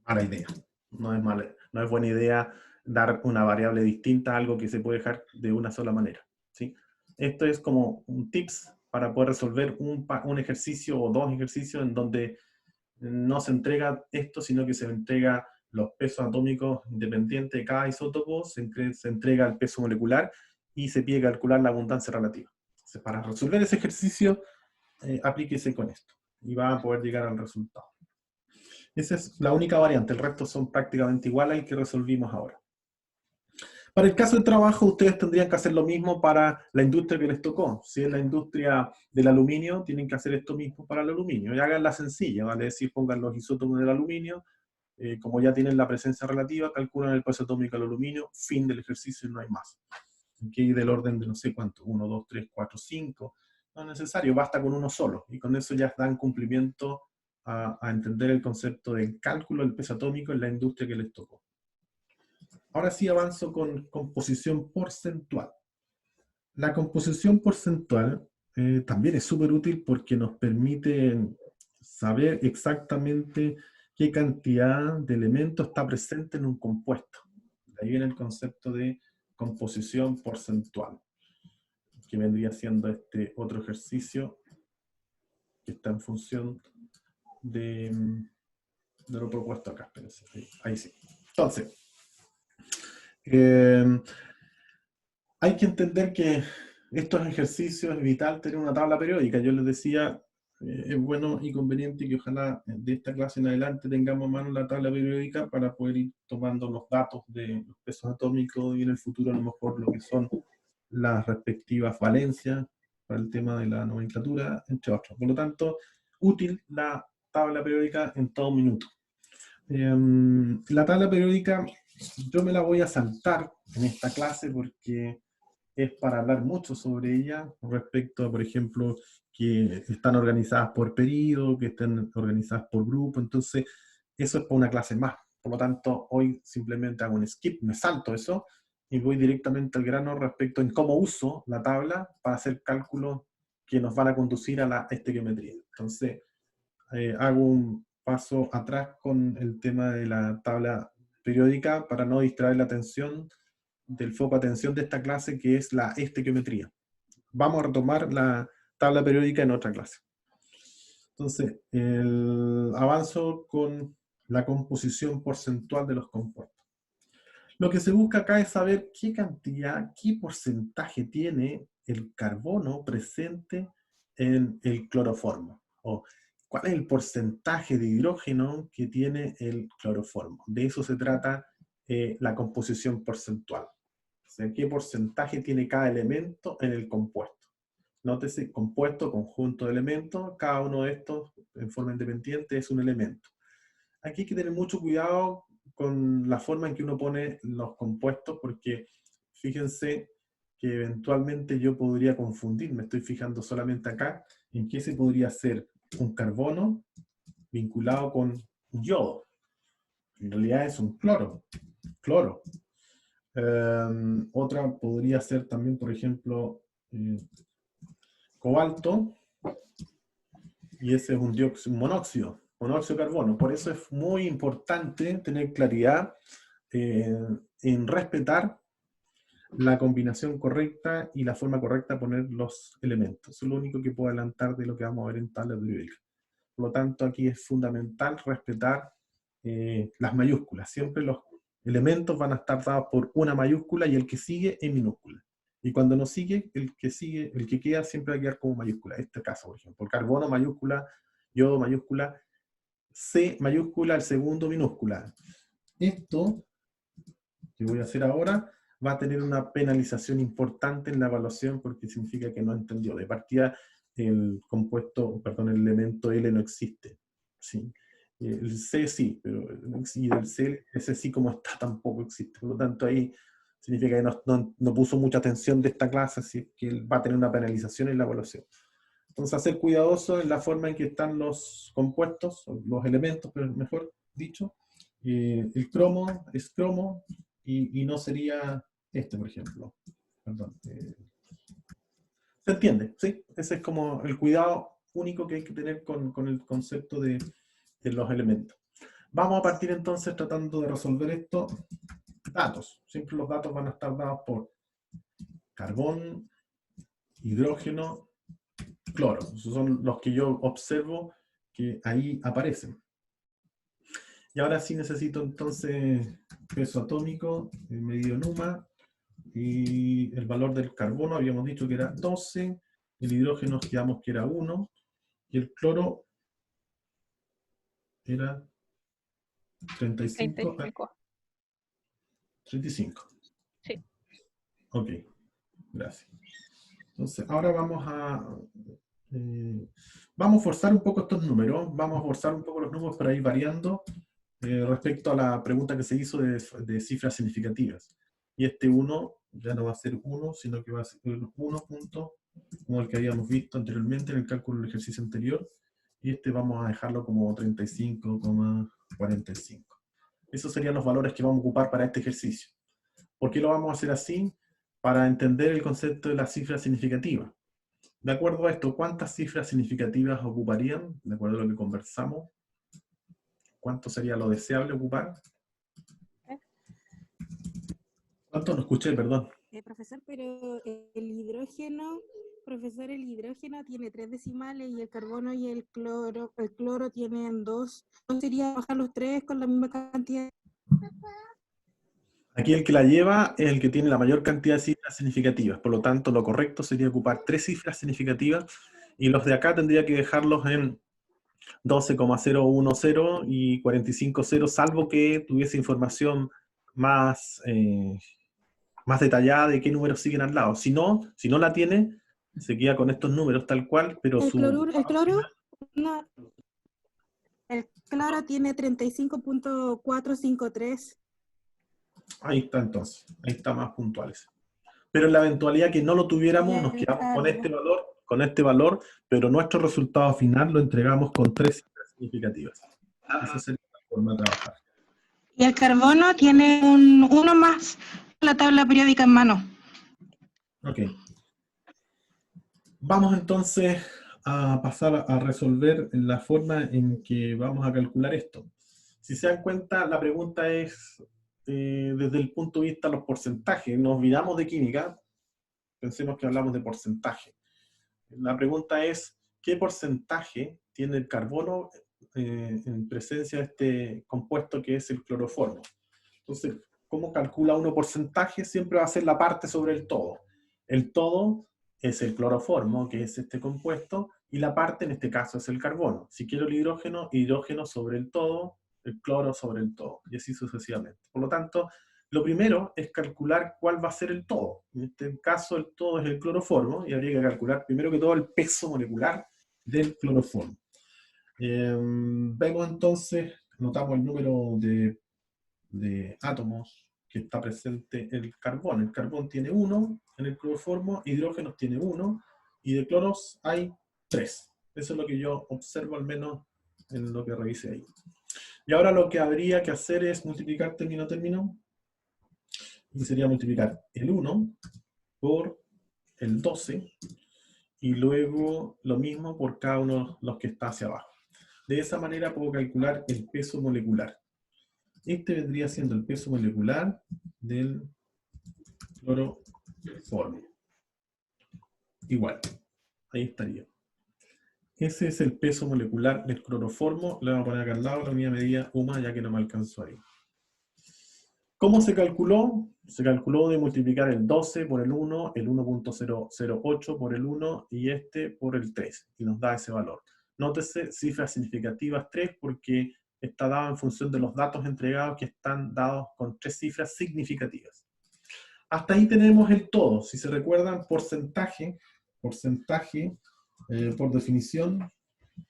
[SPEAKER 1] mala idea. No es buena idea dar una variable distinta a algo que se puede dejar de una sola manera, ¿sí? Esto es como un tips para poder resolver un ejercicio o dos ejercicios en donde no se entrega esto, sino que se entrega los pesos atómicos independientes de cada isótopo, se entrega el peso molecular y se pide calcular la abundancia relativa. Entonces, para resolver ese ejercicio, aplíquese con esto y va a poder llegar al resultado. Esa es la única variante, el resto son prácticamente iguales al que resolvimos ahora. Para el caso de trabajo, ustedes tendrían que hacer lo mismo para la industria que les tocó. Si es la industria del aluminio, tienen que hacer esto mismo para el aluminio. Y háganla sencilla, ¿vale? Es decir, pongan los isótopos del aluminio, como ya tienen la presencia relativa, calculan el peso atómico del aluminio, fin del ejercicio y no hay más. Aquí del orden de no sé cuánto, 1, 2, 3, 4, 5, no es necesario, basta con uno solo. Y con eso ya dan cumplimiento a entender el concepto del cálculo del peso atómico en la industria que les tocó. Ahora sí avanzo con composición porcentual. La composición porcentual también es súper útil porque nos permite saber exactamente qué cantidad de elementos está presente en un compuesto. De ahí viene el concepto de composición porcentual, que vendría siendo este otro ejercicio que está en función de lo propuesto acá. Espérense, ahí sí. Entonces, hay que entender que estos ejercicios es vital tener una tabla periódica. Yo les decía, es bueno y conveniente que ojalá de esta clase en adelante tengamos a mano la tabla periódica para poder ir tomando los datos de los pesos atómicos y en el futuro a lo mejor lo que son las respectivas valencias para el tema de la nomenclatura, entre otros. Por lo tanto, útil la tabla periódica en todo minuto. La tabla periódica yo me la voy a saltar en esta clase porque es para hablar mucho sobre ella respecto a, por ejemplo, que están organizadas por periodo, que estén organizadas por grupo, entonces eso es para una clase más. Por lo tanto, hoy simplemente hago un skip, me salto eso y voy directamente al grano respecto en cómo uso la tabla para hacer cálculos que nos van a conducir a la estequiometría. Entonces, hago un paso atrás con el tema de la tabla periódica para no distraer la atención del foco de atención de esta clase, que es la estequiometría. Vamos a retomar la tabla periódica en otra clase. Entonces, avanzo con la composición porcentual de los compuestos. Lo que se busca acá es saber qué cantidad, qué porcentaje tiene el carbono presente en el cloroformo, o cuál es el porcentaje de hidrógeno que tiene el cloroformo. De eso se trata la composición porcentual. O sea, qué porcentaje tiene cada elemento en el compuesto. Nótese, compuesto, conjunto de elementos, cada uno de estos en forma independiente es un elemento. Aquí hay que tener mucho cuidado con la forma en que uno pone los compuestos, porque fíjense que eventualmente yo podría confundir, me estoy fijando solamente acá, en qué se podría hacer un carbono vinculado con un yodo. En realidad es un cloro. Otra podría ser también, por ejemplo, cobalto, y ese es un monóxido de carbono. Por eso es muy importante tener claridad en respetar la combinación correcta y la forma correcta de poner los elementos. Eso es lo único que puedo adelantar de lo que vamos a ver en tabla periódica. Por lo tanto, aquí es fundamental respetar las mayúsculas. Siempre los elementos van a estar dados por una mayúscula y el que sigue en minúscula. Y cuando no sigue, el que queda siempre va a quedar como mayúscula. En este caso, por ejemplo, carbono mayúscula, yodo mayúscula, C mayúscula, el segundo minúscula. Esto que voy a hacer ahora va a tener una penalización importante en la evaluación porque significa que no entendió. De partida, el elemento L no existe. ¿Sí? El C sí, pero el C, ese sí como está tampoco existe. Por lo tanto, ahí significa que no puso mucha atención de esta clase, así que va a tener una penalización en la evaluación. Entonces, ser cuidadoso en la forma en que están los compuestos, los elementos, pero mejor dicho. El cromo es cromo y no sería este, por ejemplo. Perdón. ¿Se entiende? ¿Sí? Ese es como el cuidado único que hay que tener con el concepto de los elementos. Vamos a partir entonces tratando de resolver esto. Datos. Siempre los datos van a estar dados por carbón, hidrógeno cloro. Esos son los que yo observo que ahí aparecen. Y ahora sí necesito entonces peso atómico, medido en UMA, y el valor del carbono habíamos dicho que era 12, el hidrógeno quedamos que era 1, y el cloro era 35. 35.
[SPEAKER 2] Sí.
[SPEAKER 1] Ok, gracias. Entonces, ahora vamos a forzar un poco estos números, vamos a forzar un poco los números para ir variando respecto a la pregunta que se hizo de cifras significativas. Y este 1 ya no va a ser 1, sino que va a ser 1 punto, como el que habíamos visto anteriormente en el cálculo del ejercicio anterior, y este vamos a dejarlo como 35,45. Esos serían los valores que vamos a ocupar para este ejercicio. ¿Por qué lo vamos a hacer así? Para entender el concepto de la cifra significativa. De acuerdo a esto, ¿cuántas cifras significativas ocuparían? De acuerdo a lo que conversamos. ¿Cuánto sería lo deseable ocupar? ¿Cuánto? No escuché, perdón.
[SPEAKER 12] Profesor, pero el hidrógeno, profesor, el hidrógeno tiene 3 decimales y el carbono y el cloro tienen 2. ¿No sería bajar los 3 con la misma cantidad?
[SPEAKER 1] Aquí el que la lleva es el que tiene la mayor cantidad de cifras significativas. Por lo tanto, lo correcto sería ocupar 3 cifras significativas y los de acá tendría que dejarlos en 12,010 y 45,0, salvo que tuviese información más detallada de qué números siguen al lado. Si no la tiene, se queda con estos números tal cual, pero
[SPEAKER 12] el cloro tiene 35.453.
[SPEAKER 1] Ahí está entonces, ahí está más puntuales. Pero en la eventualidad que no lo tuviéramos, nos quedamos con este valor, pero nuestro resultado final lo entregamos con 3 cifras significativas. Esa sería la forma de trabajar.
[SPEAKER 4] Y el carbono tiene uno más la tabla periódica en mano.
[SPEAKER 1] Ok. Vamos entonces a pasar a resolver la forma en que vamos a calcular esto. Si se dan cuenta, la pregunta es desde el punto de vista de los porcentajes. Nos olvidamos de química, pensemos que hablamos de porcentaje. La pregunta es, ¿qué porcentaje tiene el carbono en presencia de este compuesto que es el cloroformo? Entonces, ¿cómo calcula uno porcentaje? Siempre va a ser la parte sobre el todo. El todo es el cloroformo, que es este compuesto, y la parte en este caso es el carbono. Si quiero el hidrógeno, hidrógeno sobre el todo, el cloro sobre el todo, y así sucesivamente. Por lo tanto, lo primero es calcular cuál va a ser el todo. En este caso, el todo es el cloroformo, y habría que calcular primero que todo el peso molecular del cloroformo. Vemos entonces, notamos el número de átomos que está presente en el carbón. El carbón tiene 1 en el cloroformo, hidrógenos tiene 1, y de cloros hay 3. Eso es lo que yo observo, al menos en lo que revisé ahí. Y ahora lo que habría que hacer es multiplicar término a término, y sería multiplicar el 1 por el 12, y luego lo mismo por cada uno de los que está hacia abajo. De esa manera puedo calcular el peso molecular. Este vendría siendo el peso molecular del cloroformo. Igual, ahí estaría. Ese es el peso molecular del cloroformo. Le vamos a poner acá al lado la unidad medida UMA, ya que no me alcanzó ahí. ¿Cómo se calculó? Se calculó de multiplicar el 12 por el 1, el 1.008 por el 1 y este por el 3. Y nos da ese valor. Nótese cifras significativas 3 porque está dado en función de los datos entregados que están dados con 3 cifras significativas. Hasta ahí tenemos el todo. Si se recuerdan, porcentaje por definición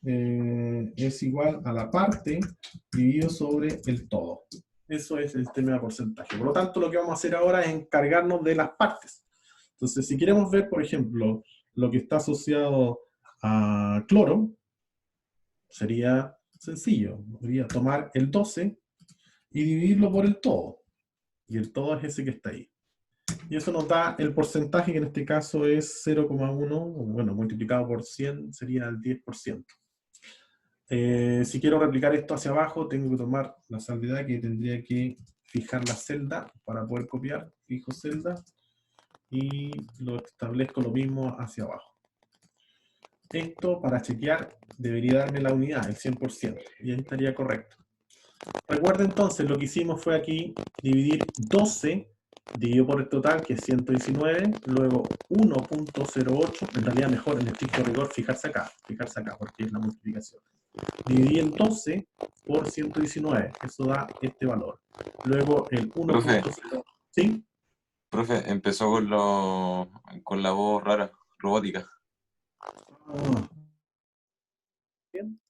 [SPEAKER 1] es igual a la parte dividido sobre el todo. Eso es el tema de porcentaje. Por lo tanto, lo que vamos a hacer ahora es encargarnos de las partes. Entonces, si queremos ver, por ejemplo, lo que está asociado a cloro, sería sencillo. Podría tomar el 12 y dividirlo por el todo. Y el todo es ese que está ahí. Y eso nos da el porcentaje, que en este caso es 0,1, bueno, multiplicado por 100 sería el 10%. Si quiero replicar esto hacia abajo, tengo que tomar la salvedad que tendría que fijar la celda para poder copiar. Fijo celda y lo establezco lo mismo hacia abajo. esto para chequear debería darme la unidad, el 100%, y ahí estaría correcto. Recuerda entonces, lo que hicimos fue aquí dividir 12 dividido por el total, que es 119, luego 1.08, en realidad mejor en estricto rigor fijarse acá, porque es la multiplicación. Dividí el 12 por 119, eso da este valor. Luego el 1.0, ¿sí?
[SPEAKER 5] Profe, empezó con la voz rara, robótica.
[SPEAKER 1] Bien.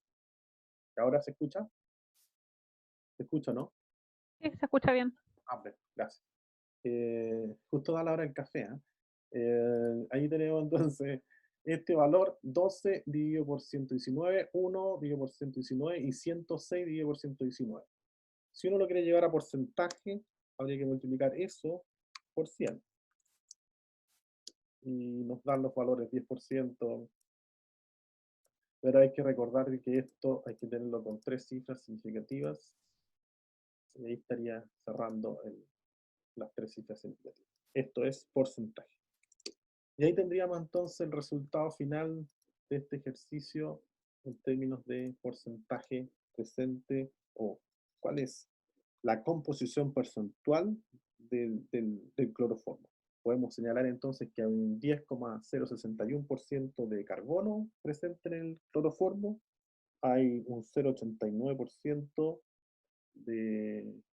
[SPEAKER 1] ¿Ahora se escucha? ¿Se escucha, no?
[SPEAKER 2] Sí, se escucha bien.
[SPEAKER 1] Gracias. Justo da la hora del café. Ahí tenemos entonces este valor, 12 dividido por 119, 1 dividido por 119 y 106 dividido por 119. Si uno lo quiere llevar a porcentaje, habría que multiplicar eso por 100. Y nos dan los valores 10%. Pero hay que recordar que esto hay que tenerlo con 3 cifras significativas. Y ahí estaría cerrando las 3 cifras significativas. Esto es porcentaje. Y ahí tendríamos entonces el resultado final de este ejercicio en términos de porcentaje presente o cuál es la composición porcentual del cloroformo. Podemos señalar entonces que hay un 10,061% de carbono presente en el cloroformo, hay un 0,89% un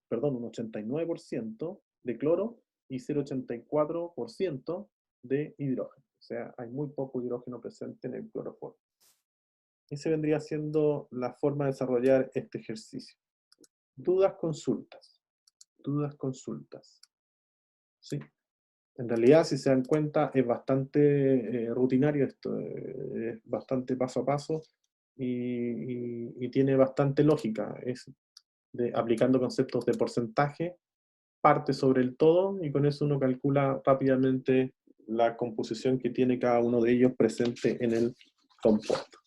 [SPEAKER 1] 89% de cloro y 0,84% de hidrógeno. O sea, hay muy poco hidrógeno presente en el cloroformo. Esa vendría siendo la forma de desarrollar este ejercicio. Dudas, consultas. Dudas, consultas. Sí. En realidad, si se dan cuenta, es bastante rutinario esto, es bastante paso a paso y tiene bastante lógica. Es aplicando conceptos de porcentaje, parte sobre el todo, y con eso uno calcula rápidamente la composición que tiene cada uno de ellos presente en el compuesto.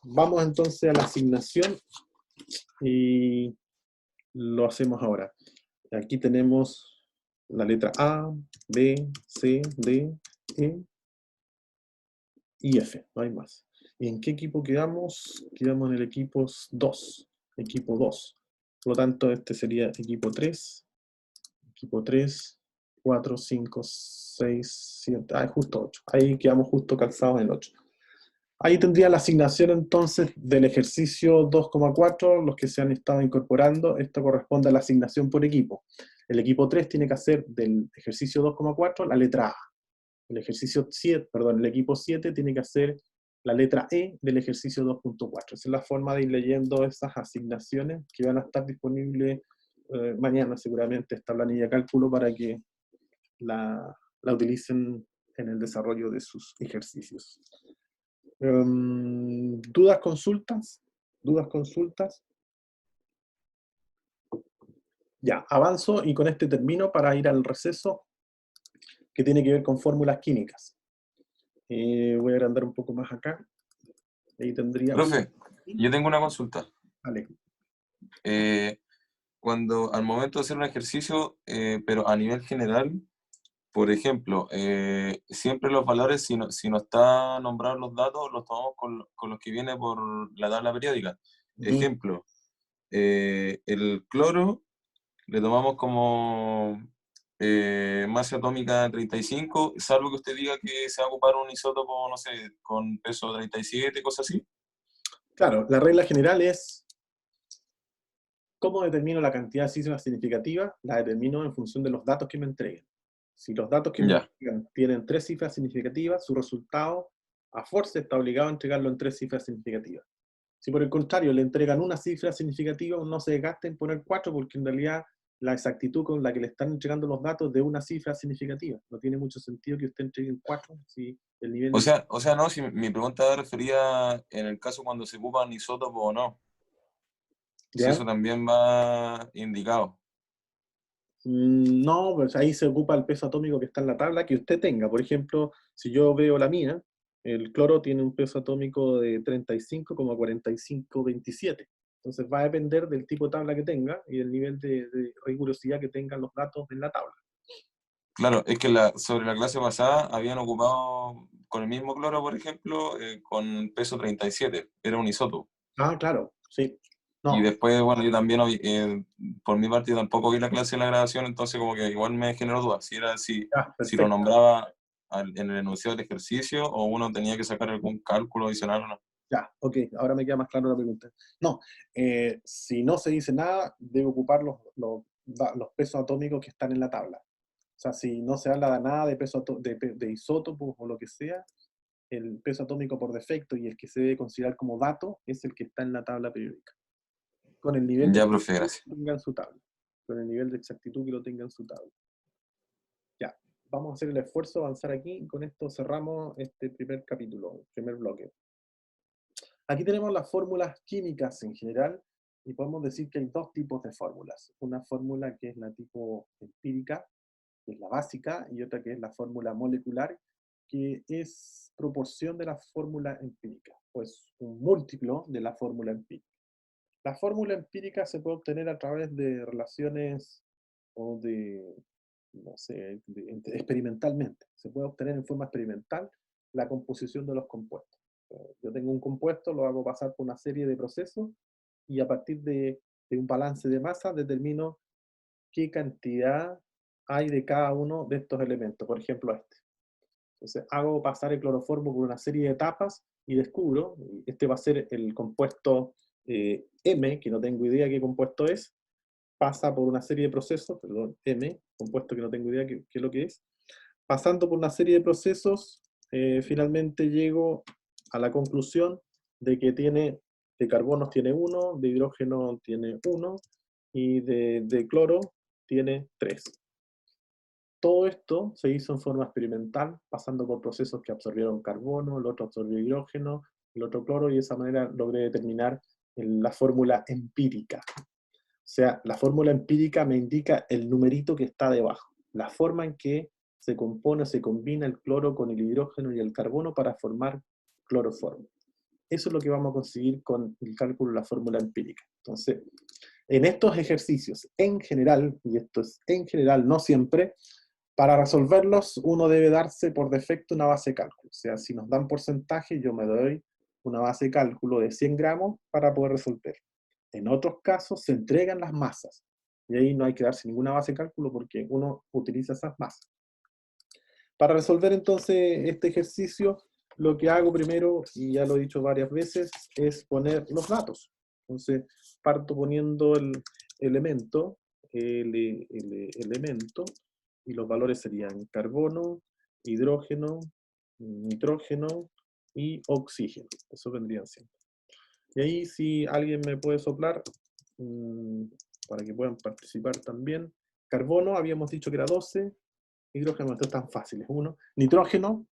[SPEAKER 1] Vamos entonces a la asignación y lo hacemos ahora. Aquí tenemos la letra A, B, C, D, E y F, no hay más. ¿Y en qué equipo quedamos? Quedamos en el equipo 2. Equipo 2. Por lo tanto, este sería equipo 3. Equipo 3, 4, 5, 6, 7. Justo 8. Ahí quedamos justo calzados en 8. Ahí tendría la asignación entonces del ejercicio 2,4, los que se han estado incorporando. Esto corresponde a la asignación por equipo. El equipo 3 tiene que hacer del ejercicio 2,4 la letra A. El equipo 7 tiene que hacer la letra E del ejercicio 2.4. Esa es la forma de ir leyendo esas asignaciones que van a estar disponibles mañana seguramente, esta planilla de cálculo para que la utilicen en el desarrollo de sus ejercicios. ¿Dudas, consultas? ¿Dudas, consultas? Ya, avanzo y con este termino para ir al receso que tiene que ver con fórmulas químicas. Voy a agrandar un poco más acá. Ahí tendría...
[SPEAKER 5] Profe, yo tengo una consulta.
[SPEAKER 1] Vale.
[SPEAKER 5] Cuando al momento de hacer un ejercicio, pero a nivel general, por ejemplo, siempre los valores, si no está nombrados los datos, los tomamos con los que viene por la tabla periódica. Ejemplo, el cloro le tomamos como masa atómica 35, salvo que usted diga que se va a ocupar un isótopo, no sé, con peso 37, cosas así.
[SPEAKER 1] Claro, la regla general es ¿cómo determino la cantidad de cifras significativas? La determino en función de los datos que me entreguen. Si los datos que me entregan tienen 3 cifras significativas, su resultado a fuerza está obligado a entregarlo en 3 cifras significativas. Si por el contrario le entregan una cifra significativa, no se desgaste en poner 4, porque en realidad la exactitud con la que le están entregando los datos de una cifra significativa. No tiene mucho sentido que usted entregue 4 si el nivel...
[SPEAKER 5] O sea, no, si mi pregunta refería en el caso cuando se ocupan isótopos o no. Si eso también va indicado.
[SPEAKER 1] No, pues ahí se ocupa el peso atómico que está en la tabla que usted tenga. Por ejemplo, si yo veo la mía, el cloro tiene un peso atómico de 35,4527. Entonces va a depender del tipo de tabla que tenga y del nivel de rigurosidad que tengan los datos en la tabla.
[SPEAKER 5] Claro, es que sobre la clase pasada habían ocupado con el mismo cloro, por ejemplo, con peso 37, era un isótopo.
[SPEAKER 1] Ah, claro, sí. No.
[SPEAKER 5] Y después, bueno, yo también, por mi parte, yo tampoco vi la clase de la grabación, entonces como que igual me generó dudas, si lo nombraba en el enunciado del ejercicio o uno tenía que sacar algún cálculo adicional o no.
[SPEAKER 1] Ya, ok, ahora me queda más claro la pregunta. No, si no se dice nada, debe ocupar los pesos atómicos que están en la tabla. O sea, si no se habla de nada de peso de isótopos o lo que sea, el peso atómico por defecto y el que se debe considerar como dato es el que está en la tabla periódica. Con el nivel
[SPEAKER 5] Ya,
[SPEAKER 1] de
[SPEAKER 5] profe, gracias.
[SPEAKER 1] que lo tenga en su tabla. Con el nivel de exactitud que lo tenga en su tabla. Ya, vamos a hacer el esfuerzo de avanzar aquí y con esto cerramos este primer capítulo, el primer bloque. Aquí tenemos las fórmulas químicas en general y podemos decir que hay dos tipos de fórmulas. Una fórmula que es la tipo empírica, que es la básica, y otra que es la fórmula molecular, que es proporción de la fórmula empírica, pues un múltiplo de la fórmula empírica. La fórmula empírica se puede obtener a través de relaciones o no sé, experimentalmente. Se puede obtener en forma experimental la composición de los compuestos. Yo tengo un compuesto, lo hago pasar por una serie de procesos y a partir de un balance de masa determino qué cantidad hay de cada uno de estos elementos. Por ejemplo, este. Entonces hago pasar el cloroformo por una serie de etapas y descubro, este va a ser el compuesto M, que no tengo idea qué compuesto es, pasa por una serie de procesos, perdón, M, compuesto que no tengo idea qué es lo que es, pasando por una serie de procesos, finalmente llego a la conclusión de que de carbonos tiene 1, de hidrógeno tiene 1, y de cloro tiene 3. Todo esto se hizo en forma experimental, pasando por procesos que absorbieron carbono, el otro absorbió hidrógeno, el otro cloro, y de esa manera logré determinar la fórmula empírica. O sea, la fórmula empírica me indica el numerito que está debajo, la forma en que se compone, se combina el cloro con el hidrógeno y el carbono para formar cloroformo. Eso es lo que vamos a conseguir con el cálculo de la fórmula empírica. Entonces, en estos ejercicios, en general, y esto es en general, no siempre, para resolverlos uno debe darse por defecto una base de cálculo. O sea, si nos dan porcentaje, yo me doy una base de cálculo de 100 gramos para poder resolver. En otros casos se entregan las masas, y ahí no hay que darse ninguna base de cálculo porque uno utiliza esas masas. Para resolver entonces este ejercicio, lo que hago primero, y ya lo he dicho varias veces, es poner los datos. Entonces, parto poniendo el elemento, y los valores serían carbono, hidrógeno, nitrógeno y oxígeno. Eso vendrían siendo. Y ahí, si alguien me puede soplar, para que puedan participar también. Carbono, habíamos dicho que era 12. Hidrógeno, esto es tan fácil, es 1. Nitrógeno.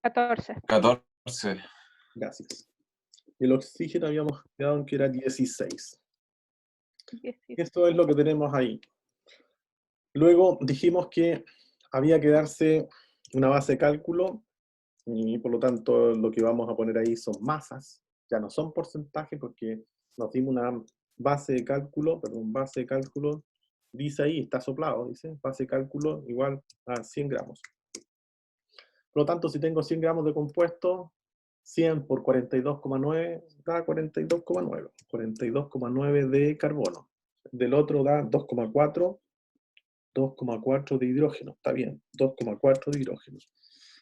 [SPEAKER 2] 14.
[SPEAKER 5] 14.
[SPEAKER 1] Gracias. El oxígeno habíamos quedado en que era 16. Esto es lo que tenemos ahí. Luego dijimos que había que darse una base de cálculo y por lo tanto lo que vamos a poner ahí son masas, ya no son porcentajes porque nos dimos una base de cálculo, dice ahí, está soplado, dice, base de cálculo igual a 100 gramos. Por lo tanto, si tengo 100 gramos de compuesto, 100 por 42,9 da 42,9. 42,9 de carbono. Del otro da 2,4. 2,4 de hidrógeno, está bien, 2,4 de hidrógeno.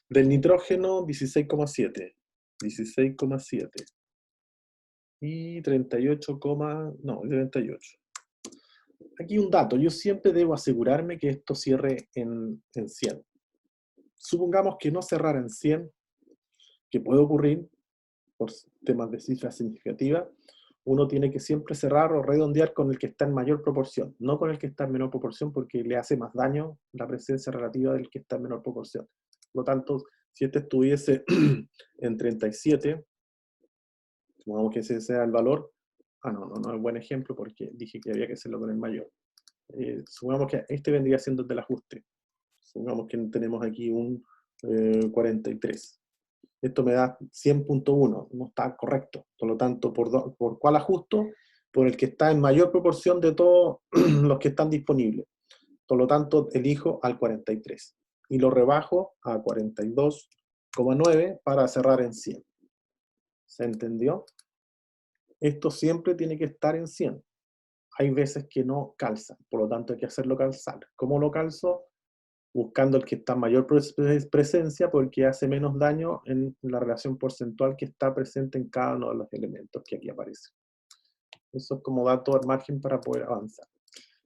[SPEAKER 1] Del nitrógeno, 16,7. 16,7. Y 38, no, 38. Aquí un dato, yo siempre debo asegurarme que esto cierre en 100. Supongamos que no cerrara en 100, que puede ocurrir por temas de cifras significativas, uno tiene que siempre cerrar o redondear con el que está en mayor proporción, no con el que está en menor proporción, porque le hace más daño la presencia relativa del que está en menor proporción. Por lo tanto, si este estuviese en 37, supongamos que ese sea el valor, no es buen ejemplo porque dije que había que hacerlo con el mayor. Supongamos que este vendría siendo el del ajuste. Supongamos que tenemos aquí un 43. Esto me da 100.1, no está correcto. Por lo tanto, ¿por cuál ajusto? Por el que está en mayor proporción de todos los que están disponibles. Por lo tanto, elijo al 43. y lo rebajo a 42,9 para cerrar en 100. ¿Se entendió? Esto siempre tiene que estar en 100. Hay veces que no calza, por lo tanto hay que hacerlo calzar. ¿Cómo lo calzo? Buscando el que está en mayor presencia porque hace menos daño en la relación porcentual que está presente en cada uno de los elementos que aquí aparecen. Eso es como dato al margen para poder avanzar.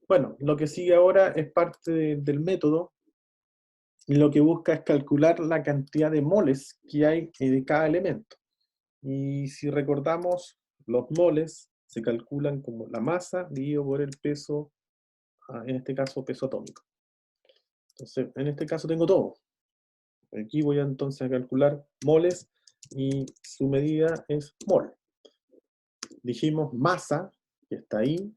[SPEAKER 1] Bueno, lo que sigue ahora es parte del método, y lo que busca es calcular la cantidad de moles que hay de cada elemento. Y si recordamos, los moles se calculan como la masa dividido por el peso, en este caso peso atómico. Entonces, en este caso tengo todo. Aquí voy entonces a calcular moles y su medida es mol. Dijimos masa, que está ahí,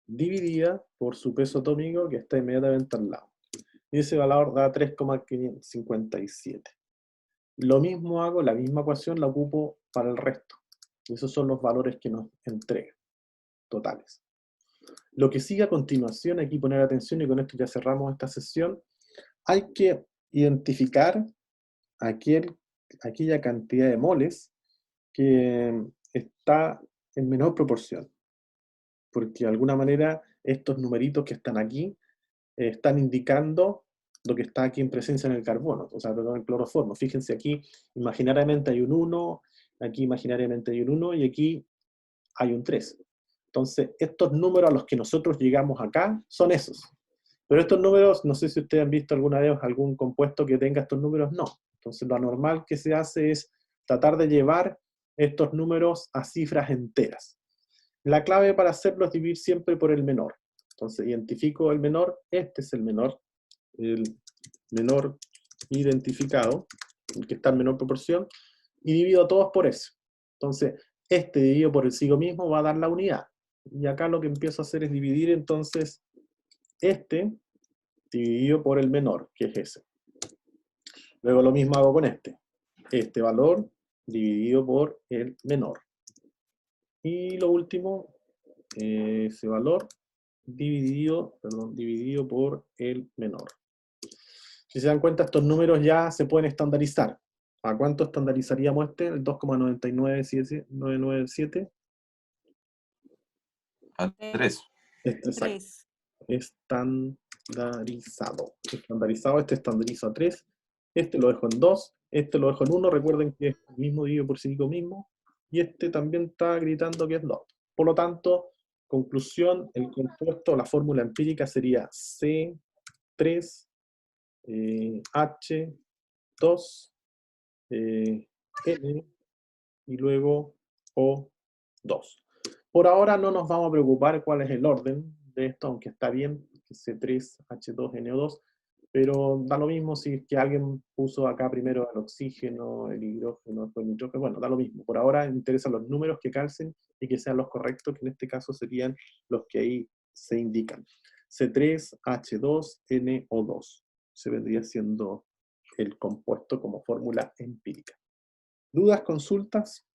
[SPEAKER 1] dividida por su peso atómico, que está inmediatamente al lado. Y ese valor da 3,57. Lo mismo hago, la misma ecuación la ocupo para el resto. Y esos son los valores que nos entrega, totales. Lo que sigue a continuación, hay que poner atención, y con esto ya cerramos esta sesión, hay que identificar aquella cantidad de moles que está en menor proporción. Porque de alguna manera estos numeritos que están aquí están indicando lo que está aquí en presencia en el carbono, o sea, en el cloroformo. Fíjense aquí, imaginariamente hay un 1, aquí imaginariamente hay un 1, y aquí hay un 3. Entonces, estos números a los que nosotros llegamos acá son esos. Pero estos números, no sé si ustedes han visto alguna vez algún compuesto que tenga estos números, no. Entonces, lo normal que se hace es tratar de llevar estos números a cifras enteras. La clave para hacerlo es dividir siempre por el menor. Entonces, identifico el menor, este es el menor identificado, el que está en menor proporción, y divido a todos por eso. Entonces, este dividido por el sigo mismo va a dar la unidad. Y acá lo que empiezo a hacer es dividir entonces este dividido por el menor, que es ese. Luego lo mismo hago con este. Este valor dividido por el menor. Y lo último, ese valor dividido por el menor. Si se dan cuenta, estos números ya se pueden estandarizar. ¿A cuánto estandarizaríamos este? El 2,997.
[SPEAKER 5] A 3.
[SPEAKER 1] Exacto. Estandarizado. Estandarizado, este estandarizo a 3. Este lo dejo en 2. Este lo dejo en 1. Recuerden que es el mismo dividido por sí mismo. Y este también está gritando que es 2. Por lo tanto, conclusión, el compuesto, la fórmula empírica sería C3, H2, N, y luego O2. Por ahora no nos vamos a preocupar cuál es el orden de esto, aunque está bien, C3, H2, NO2, pero da lo mismo si es que alguien puso acá primero el oxígeno, el hidrógeno, después el nitrógeno, bueno, da lo mismo. Por ahora me interesan los números que calcen y que sean los correctos, que en este caso serían los que ahí se indican. C3, H2, NO2. Se vendría siendo el compuesto como fórmula empírica. ¿Dudas, consultas?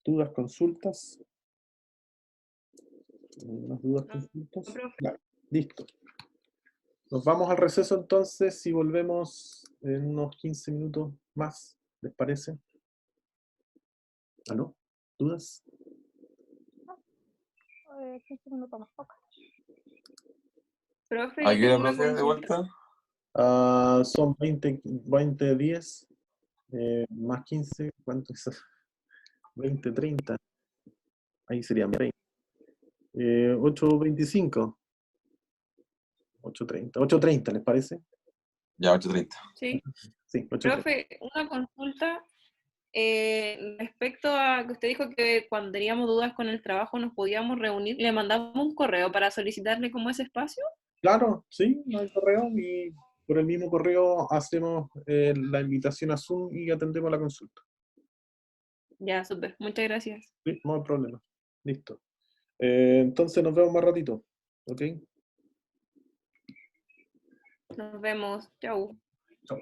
[SPEAKER 1] ¿Dudas, consultas? ¿Unas dudas, consultas? Claro, listo. Nos vamos al receso entonces y volvemos en unos 15 minutos más, ¿les parece? ¿Aló? ¿Dudas?
[SPEAKER 2] 15 minutos más.
[SPEAKER 7] Profe,
[SPEAKER 5] ¿A
[SPEAKER 7] yo
[SPEAKER 5] qué hora,
[SPEAKER 7] tengo una
[SPEAKER 5] profe, de
[SPEAKER 7] consulta.
[SPEAKER 5] vuelta?
[SPEAKER 1] Son 20, 10, más 15, ¿cuánto es? 20, 30. Ahí serían 20. 8:25. 8:30, ¿les parece?
[SPEAKER 5] Ya, 8:30.
[SPEAKER 7] Sí.
[SPEAKER 1] Sí, 8:30.
[SPEAKER 7] Profe, una consulta respecto a que usted dijo que cuando teníamos dudas con el trabajo nos podíamos reunir. ¿Le mandamos un correo para solicitarle como ese espacio?
[SPEAKER 1] Claro, sí, no hay correo, y por el mismo correo hacemos la invitación a Zoom y atendemos la consulta.
[SPEAKER 7] Ya, súper. Muchas gracias.
[SPEAKER 1] Sí, no hay problema. Listo. Entonces nos vemos más ratito. ¿Ok?
[SPEAKER 7] Nos vemos. Chau.
[SPEAKER 1] Chao.